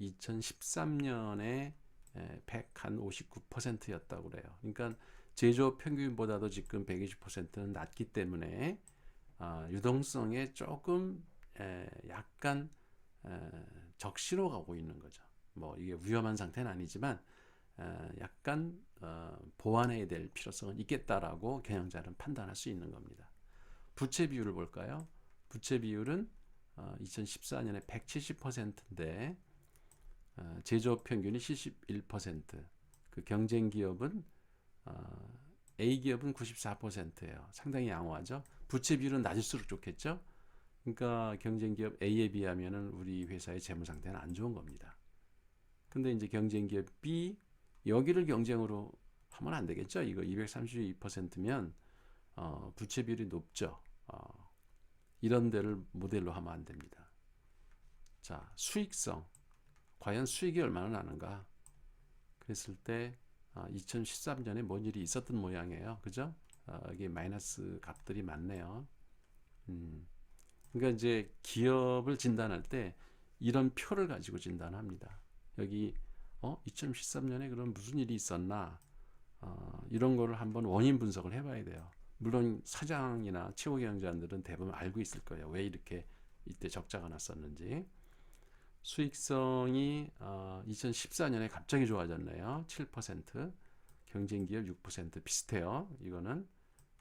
2013년에 159%였다고 그래요. 그러니까 제조업 평균보다도 지금 120%는 낮기 때문에 유동성에 조금 약간 적시로 가고 있는 거죠. 뭐 이게 위험한 상태는 아니지만 약간 보완해야 될 필요성은 있겠다라고 경영자는 판단할 수 있는 겁니다. 부채 비율을 볼까요? 부채 비율은 2014년에 170%인데 제조업 평균이 71%, 그 경쟁 기업은 A 기업은 94%예요. 상당히 양호하죠. 부채 비율은 낮을수록 좋겠죠. 그러니까 경쟁 기업 A에 비하면은 우리 회사의 재무 상태는 안 좋은 겁니다. 근데 이제 경쟁 기업 B, 여기를 경쟁으로 하면 안 되겠죠. 이거 232%면 부채 비율이 높죠. 이런 데를 모델로 하면 안 됩니다. 자, 수익성. 과연 수익이 얼마나 나는가? 그랬을 때 2013년에 뭔 일이 있었던 모양이에요. 그죠? 이게 마이너스 값들이 많네요. 그러니까 이제 기업을 진단할 때 이런 표를 가지고 진단합니다. 여기 2013년에 그럼 무슨 일이 있었나? 이런 거를 한번 원인 분석을 해봐야 돼요. 물론 사장이나 최고 경영자들은 대부분 알고 있을 거예요. 왜 이렇게 이때 적자가 났었는지. 수익성이 2014년에 갑자기 좋아졌네요. 7%, 경쟁기업 6% 비슷해요. 이거는.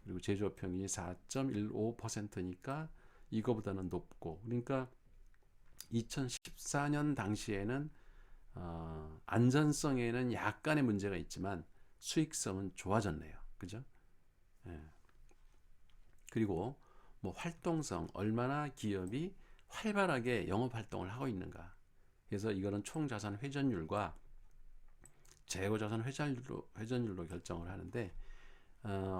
그리고 제조업 평균이 4.15%니까 이거보다는 높고, 그러니까 2014년 당시에는 안전성에는 약간의 문제가 있지만 수익성은 좋아졌네요. 그죠? 예. 그리고 뭐 활동성, 얼마나 기업이 활발하게 영업 활동을 하고 있는가. 그래서 이거는 총자산 회전율과 재고자산 회전율로 결정을 하는데,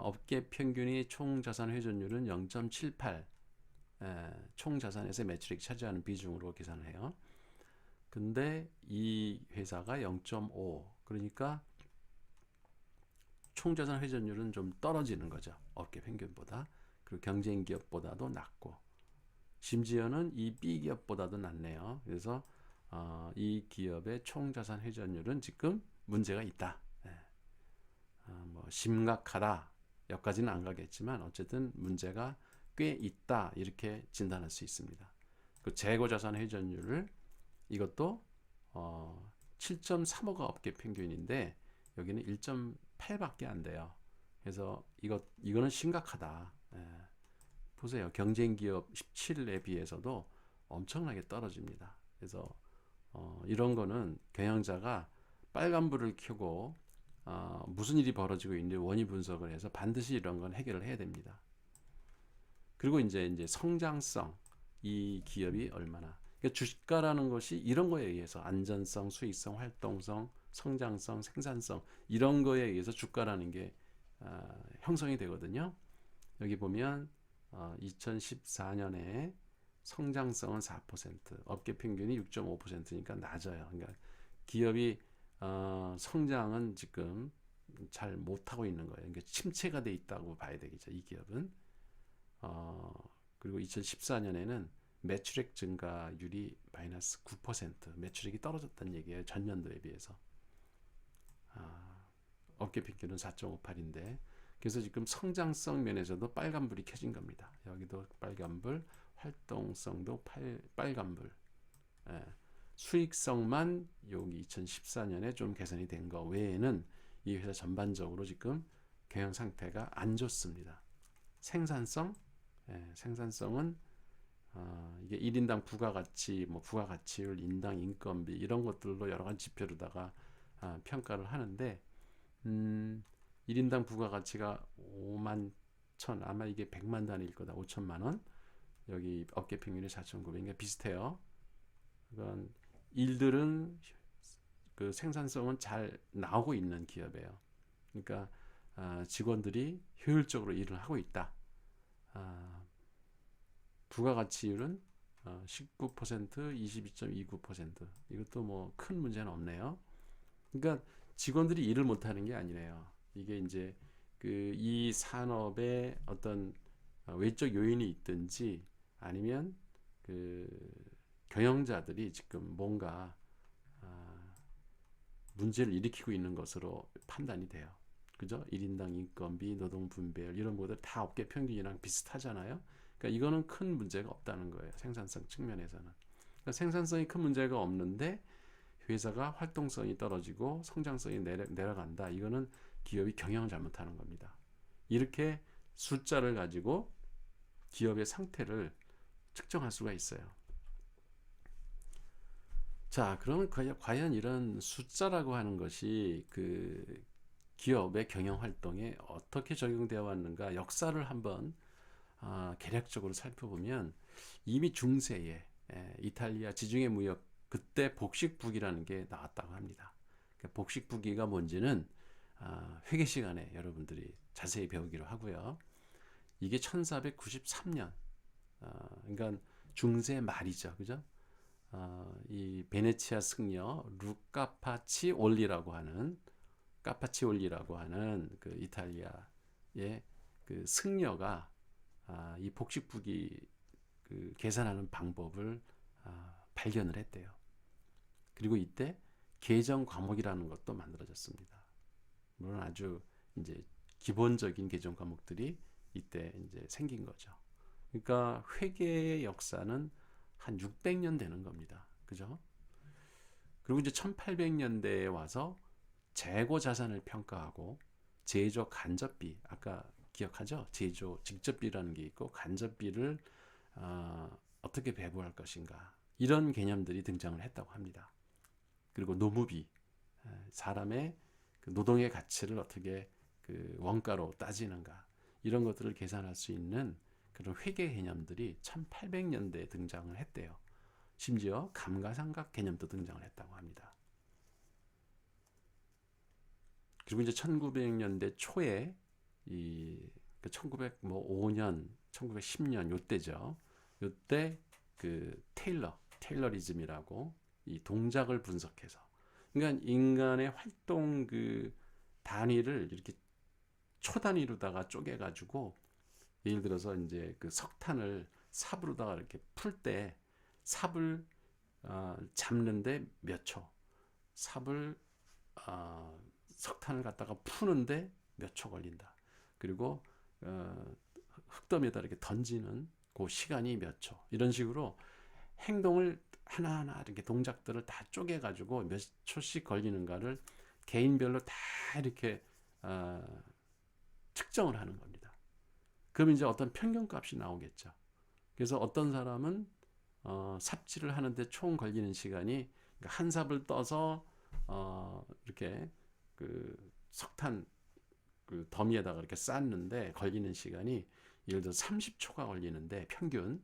업계 평균이 총자산 회전율은 0.78, 총자산에서 매출액이 차지하는 비중으로 계산을 해요. 근데 이 회사가 0.5, 그러니까 총자산 회전율은 좀 떨어지는 거죠. 업계 평균보다. 그리고 경쟁 기업보다도 낮고, 심지어는 이 B 기업보다도 낮네요. 그래서 이 기업의 총자산 회전율은 지금 문제가 있다. 뭐 심각하다 여기까지는 안 가겠지만 어쨌든 문제가 꽤 있다, 이렇게 진단할 수 있습니다. 그 재고자산 회전율을, 이것도 7.35가 업계 평균인데 여기는 1.8밖에 안 돼요. 그래서 이거는 심각하다. 보세요. 경쟁 기업 17에 비해서도 엄청나게 떨어집니다. 그래서 이런 거는 경영자가 빨간불을 켜고 무슨 일이 벌어지고 있는지 원인 분석을 해서 반드시 이런 건 해결을 해야 됩니다. 그리고 이제 성장성, 이 기업이 얼마나, 그러니까 주가라는 것이 이런 거에 의해서 안전성, 수익성, 활동성, 성장성, 생산성, 이런 거에 의해서 주가라는 게 형성이 되거든요. 여기 보면 2014년에 성장성은 4%, 업계 평균이 6.5%니까 낮아요. 그러니까 기업이 성장은 지금 잘 못하고 있는 거예요. 그러니까 침체가 돼 있다고 봐야 되겠죠. 이 기업은. 그리고 2014년에는 매출액 증가율이 마이너스 9%, 매출액이 떨어졌다는 얘기예요. 전년도에 비해서. 업계 평균은 4.58인데, 그래서 지금 성장성 면에서도 빨간불이 켜진 겁니다. 여기도 빨간불, 활동성도 빨간불. 수익성만 여기 2014년에 좀 개선이 된 거 외에는 이 회사 전반적으로 지금 경영 상태가 안 좋습니다. 생산성, 생산성은 이게 1인당 부가가치, 뭐 부가가치율, 인당 인건비, 이런 것들로 여러 가지 지표로다가 평가를 하는데, 1인당 부가가치가 5만 천, 아마 이게 100만 단위일 거다. 5천만 원. 여기 업계 평균이 4,900, 비슷해요. 그건 일들은 그 생산성은 잘 나오고 있는 기업이에요. 그러니까 직원들이 효율적으로 일을 하고 있다. 부가가치율은 19%, 22.29%. 이것도 뭐 큰 문제는 없네요. 그러니까 직원들이 일을 못하는 게 아니네요. 이게 이제 이 산업에 어떤 외적 요인이 있든지, 아니면 그 경영자들이 지금 뭔가 문제를 일으키고 있는 것으로 판단이 돼요. 그죠? 1인당 인건비, 노동 분배율, 이런 것들 다 업계 평균이랑 비슷하잖아요. 그러니까 이거는 큰 문제가 없다는 거예요. 생산성 측면에서는. 그러니까 생산성이 큰 문제가 없는데 회사가 활동성이 떨어지고 성장성이 내려간다. 이거는 기업이 경영을 잘못하는 겁니다. 이렇게 숫자를 가지고 기업의 상태를 측정할 수가 있어요. 자, 그러면 과연 이런 숫자라고 하는 것이 그 기업의 경영 활동에 어떻게 적용되어 왔는가, 역사를 한번 개략적으로 살펴보면, 이미 중세에 이탈리아 지중해 무역, 그때 복식부기라는 게 나왔다고 합니다. 복식부기가 뭔지는 회계 시간에 여러분들이 자세히 배우기로 하고요. 이게 1493년, 그러니까 중세 말이죠, 그죠? 이 베네치아 승려 루카파치올리라고 하는 그 이탈리아의 그 승려가 이 복식부기 그 계산하는 방법을 발견을 했대요. 그리고 이때 계정 과목이라는 것도 만들어졌습니다. 물론 아주 이제 기본적인 계정 과목들이 이때 이제 생긴 거죠. 그러니까 회계의 역사는 한 600년 되는 겁니다. 그죠? 그리고 이제 1800년대에 와서 재고 자산을 평가하고 제조 간접비, 아까 기억하죠? 제조 직접비라는 게 있고 간접비를 어떻게 배분할 것인가, 이런 개념들이 등장을 했다고 합니다. 그리고 노무비, 사람의 그 노동의 가치를 어떻게 그 원가로 따지는가, 이런 것들을 계산할 수 있는 그런 회계 개념들이 1800년대에 등장을 했대요. 심지어 감가상각 개념도 등장을 했다고 합니다. 그리고 이제 1900년대 초에 이 1905년, 1910년 요때죠. 요때 그 테일러리즘이라고 이 동작을 분석해서, 그러니까 인간의 활동 그 단위를 이렇게 초 단위로다가 쪼개 가지고, 예를 들어서 이제 그 석탄을 삽으로다가 이렇게 풀 때 삽을 잡는데 몇 초, 삽을 석탄을 갖다가 푸는데 몇 초 걸린다. 그리고 흙더미에다 이렇게 던지는 그 시간이 몇 초. 이런 식으로 행동을 하나하나 이렇게 동작들을 다 쪼개가지고 몇 초씩 걸리는가를 개인별로 다 이렇게 측정을 하는 겁니다. 그럼 이제 어떤 평균값이 나오겠죠. 그래서 어떤 사람은 삽질을 하는데 총 걸리는 시간이, 그러니까 한 삽을 떠서 이렇게 그 석탄 그 더미에다가 이렇게 쌓는데 걸리는 시간이 예를 들어 30초가 걸리는데 평균,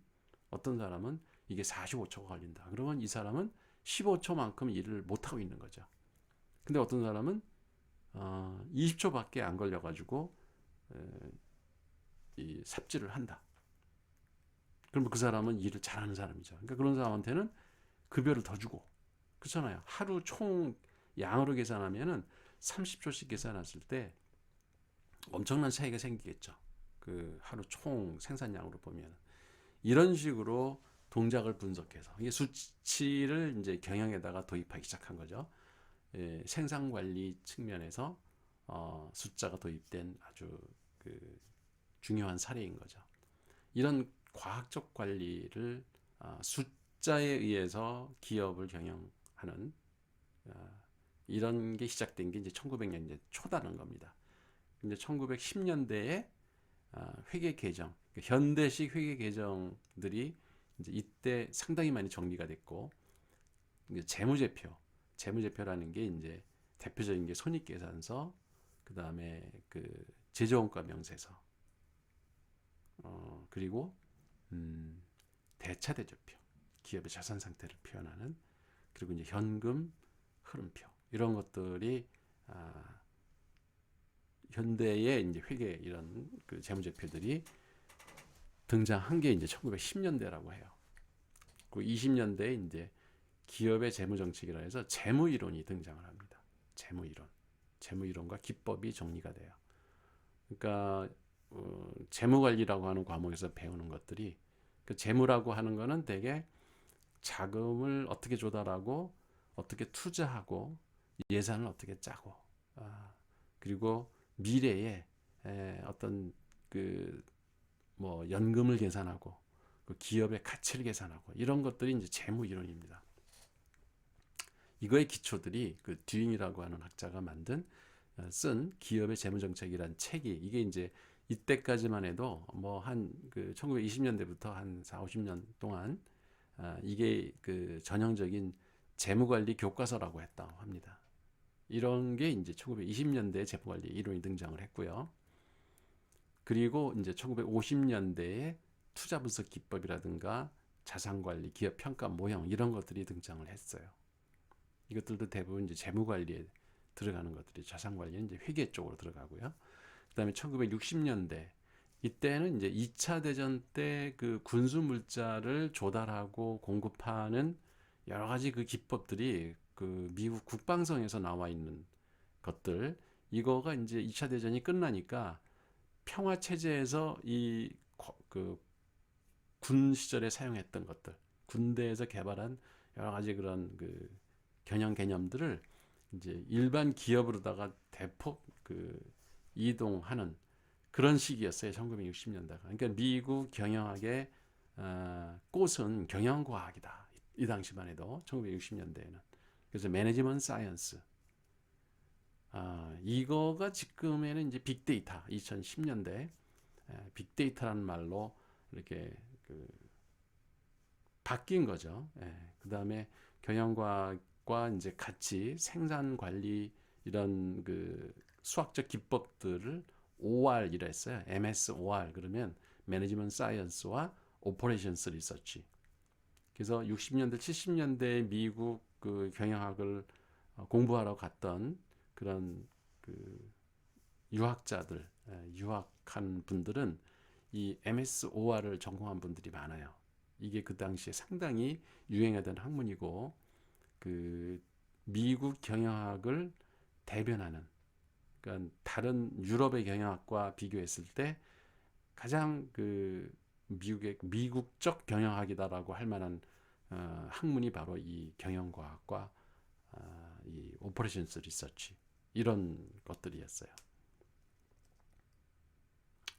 어떤 사람은 이게 45초가 걸린다. 그러면 이 사람은 15초만큼 일을 못하고 있는 거죠. 근데 어떤 사람은 20초밖에 안 걸려가지고 이 삽질을 한다. 그러면 그 사람은 일을 잘하는 사람이죠. 그러니까 그런 사람한테는 급여를 더 주고, 그렇잖아요. 하루 총 양으로 계산하면은 30초씩 계산했을 때 엄청난 차이가 생기겠죠. 그 하루 총 생산량으로 보면. 이런 식으로 동작을 분석해서 이게 수치를 이제 경영에다가 도입하기 시작한 거죠. 예, 생산 관리 측면에서 숫자가 도입된 아주 그 중요한 사례인 거죠. 이런 과학적 관리를 숫자에 의해서 기업을 경영하는 이런 게 시작된 게 이제 1900년대 초다는 겁니다. 근데 1910년대에 회계 개정, 현대식 회계 개정들이 이제 이때 상당히 많이 정리가 됐고, 이제 재무제표라는 게 이제 대표적인 게 손익계산서, 그 다음에 그 제조원가 명세서, 그리고 대차대조표, 기업의 자산 상태를 표현하는, 그리고 이제 현금 흐름표, 이런 것들이 현대의 이제 회계 이런 그 재무제표들이 등장한 게 이제 1910년대라고 해요. 그 20년대에 이제 기업의 재무정책이라 해서 재무이론이 등장을 합니다. 재무이론과 기법이 정리가 돼요. 그러니까 재무관리라고 하는 과목에서 배우는 것들이, 그 재무라고 하는 거는 대개 자금을 어떻게 조달하고 어떻게 투자하고 예산을 어떻게 짜고, 그리고 미래에 어떤 그 뭐 연금을 계산하고 그 기업의 가치를 계산하고, 이런 것들이 이제 재무 이론입니다. 이거의 기초들이 그 듀잉이라고 하는 학자가 쓴 기업의 재무 정책이란 책이, 이게 이제 이때까지만 해도 뭐 한 그 1920년대부터 한 4, 50년 동안 이게 그 전형적인 재무관리 교과서라고 했다고 합니다. 이런 게 이제 1920년대에 재무관리 이론이 등장을 했고요. 그리고 이제 1950년대에 투자 분석 기법이라든가 자산관리, 기업 평가 모형, 이런 것들이 등장을 했어요. 이것들도 대부분 이제 재무관리에 들어가는 것들이, 자산관리는 이제 회계 쪽으로 들어가고요. 그다음에 1960년대, 이때는 이제 2차 대전 때 그 군수 물자를 조달하고 공급하는 여러 가지 그 기법들이 그 미국 국방성에서 나와 있는 것들, 이거가 이제 2차 대전이 끝나니까 평화 체제에서 이 그 군 시절에 사용했던 것들, 군대에서 개발한 여러 가지 그런 그 경영 개념들을 이제 일반 기업으로다가 대폭 그 이동하는 그런 시기였어요. 1960년대가. 그러니까 미국 경영학의 꽃은 경영과학이다. 이 당시만 해도 1960년대에는. 그래서 매니지먼트 사이언스. 이거가 지금에는 이제 빅데이터 2010년대 빅데이터라는 말로 이렇게 그 바뀐 거죠. 그 다음에 경영과학과 이제 같이 생산 관리 이런 그 수학적 기법들을 OR이라 했어요. MS-OR 그러면 매니지먼트 사이언스와 오퍼레이션스 리서치. 그래서 60년대, 70년대 미국 그 경영학을 공부하러 갔던 그런 그 유학자들, 유학한 분들은 이 MS-OR을 전공한 분들이 많아요. 이게 그 당시에 상당히 유행하던 학문이고 그 미국 경영학을 대변하는 그러니까 다른 유럽의 경영학과 비교했을 때 가장 그 미국의 미국적 경영학이다라고 할 만한 학문이 바로 이 경영과학과 이 오퍼레이션스 리서치 이런 것들이었어요.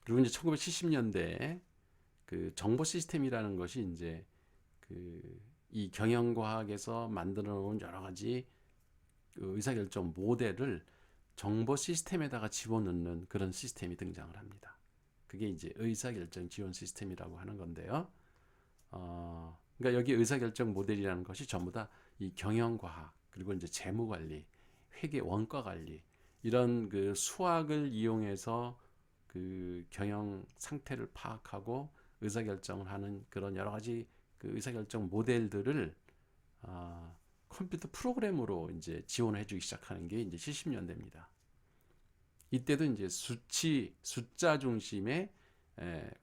그리고 이제 1970년대에 그 정보 시스템이라는 것이 이제 그 이 경영과학에서 만들어 놓은 여러 가지 그 의사결정 모델을 정보 시스템에다가 집어넣는 그런 시스템이 등장을 합니다. 그게 이제 의사결정 지원 시스템이라고 하는 건데요. 그러니까 여기 의사결정 모델이라는 것이 전부 다 이 경영과학 그리고 이제 재무관리, 회계 원가관리 이런 그 수학을 이용해서 그 경영 상태를 파악하고 의사결정을 하는 그런 여러 가지 그 의사결정 모델들을 컴퓨터 프로그램으로 이제 지원해주기 시작하는 게 이제 70년대입니다. 이때도 이제 숫자 중심의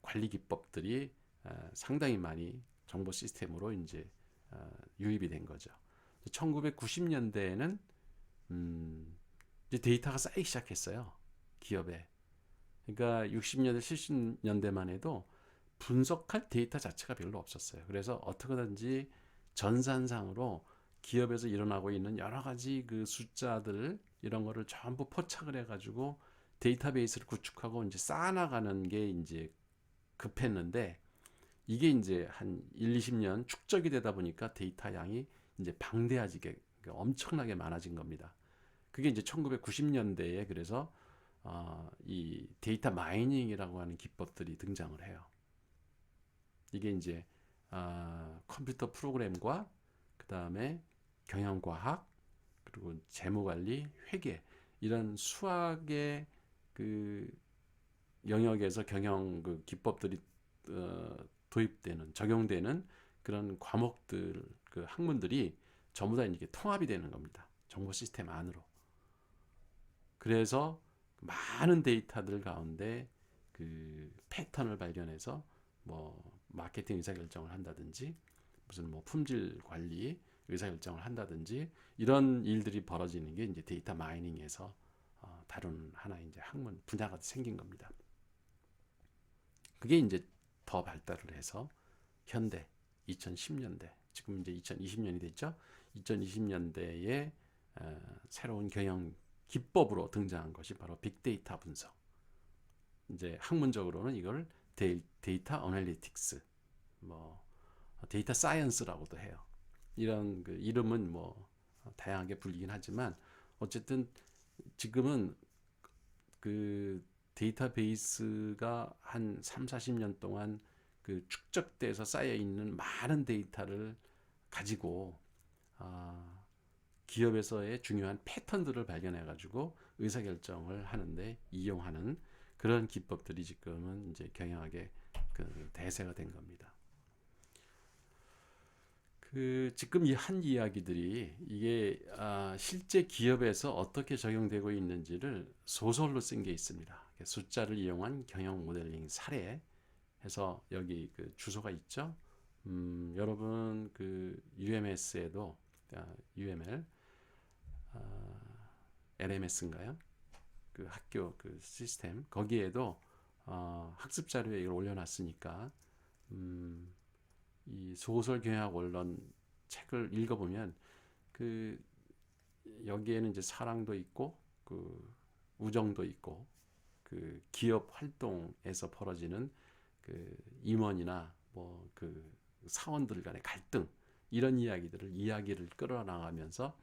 관리 기법들이 상당히 많이 정보 시스템으로 이제 유입이 된 거죠. 1990년대에는 이제 데이터가 쌓이기 시작했어요. 기업에. 그러니까 60년대, 70년대만 해도 분석할 데이터 자체가 별로 없었어요. 그래서 어떻게든지 전산상으로 기업에서 일어나고 있는 여러 가지 그 숫자들 이런 거를 전부 포착을 해가지고 데이터베이스를 구축하고 이제 쌓아나가는 게 이제 급했는데 이게 이제 한 1, 20년 축적이 되다 보니까 데이터 양이 이제 방대해지게 엄청나게 많아진 겁니다. 그게 이제 1990년대에 그래서 이 데이터 마이닝이라고 하는 기법들이 등장을 해요. 이게 이제 컴퓨터 프로그램과 그 다음에 경영과학 그리고 재무관리, 회계 이런 수학의 그 영역에서 경영 그 기법들이 도입되는 적용되는 그런 과목들 그 학문들이 전부 다 이게 통합이 되는 겁니다. 정보 시스템 안으로. 그래서 많은 데이터들 가운데 그 패턴을 발견해서 뭐 마케팅 의사결정을 한다든지 무슨 뭐 품질 관리 의사결정을 한다든지 이런 일들이 벌어지는 게 이제 데이터 마이닝에서 다룬 하나의 이제 학문 분야가 생긴 겁니다. 그게 이제 더 발달을 해서 현대 2010년대 지금 이제 2020년이 됐죠. 2020년대에 새로운 경영 기법으로 등장한 것이 바로 빅데이터 분석. 이제 학문적으로는 이걸 데이터 어널리틱스, 뭐 데이터 사이언스라고도 해요. 이런 그 이름은 뭐 다양하게 불리긴 하지만 어쨌든 지금은 그 데이터베이스가 한 3, 40년 동안 그 축적돼서 쌓여 있는 많은 데이터를 가지고 기업에서의 중요한 패턴들을 발견해 가지고 의사결정을 하는데 이용하는 그런 기법들이 지금은 이제 경영학의 그 대세가 된 겁니다. 그 지금 이 한 이야기들이 이게 실제 기업에서 어떻게 적용되고 있는지를 소설로 쓴 게 있습니다. 숫자를 이용한 경영 모델링 사례 해서 여기 그 주소가 있죠. 여러분 그 UMS에도 UML LMS인가요? 그 학교 그 시스템 거기에도 학습 자료에 이걸 올려놨으니까 이 소설 경영학 원론 책을 읽어보면 그 여기에는 이제 사랑도 있고 그 우정도 있고 그 기업 활동에서 벌어지는 그 임원이나 뭐 그 사원들 간의 갈등 이런 이야기를 끌어나가면서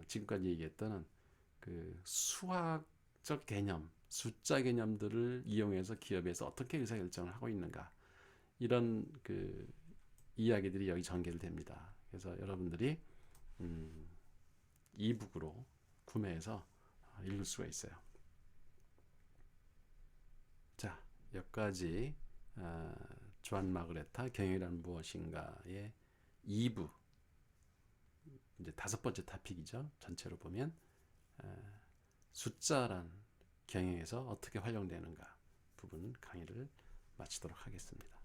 지금까지 얘기했던 그 수학적 개념, 숫자 개념들을 이용해서 기업에서 어떻게 의사결정을 하고 있는가 이런 그 이야기들이 여기 전개를 됩니다. 그래서 여러분들이 이북으로 구매해서 읽을 수가 있어요. 자, 여기까지 조한 마그레타 경영이란 무엇인가의 2부 이제 5번째 토픽이죠. 전체로 보면 숫자란 경영에서 어떻게 활용되는가 부분 강의를 마치도록 하겠습니다.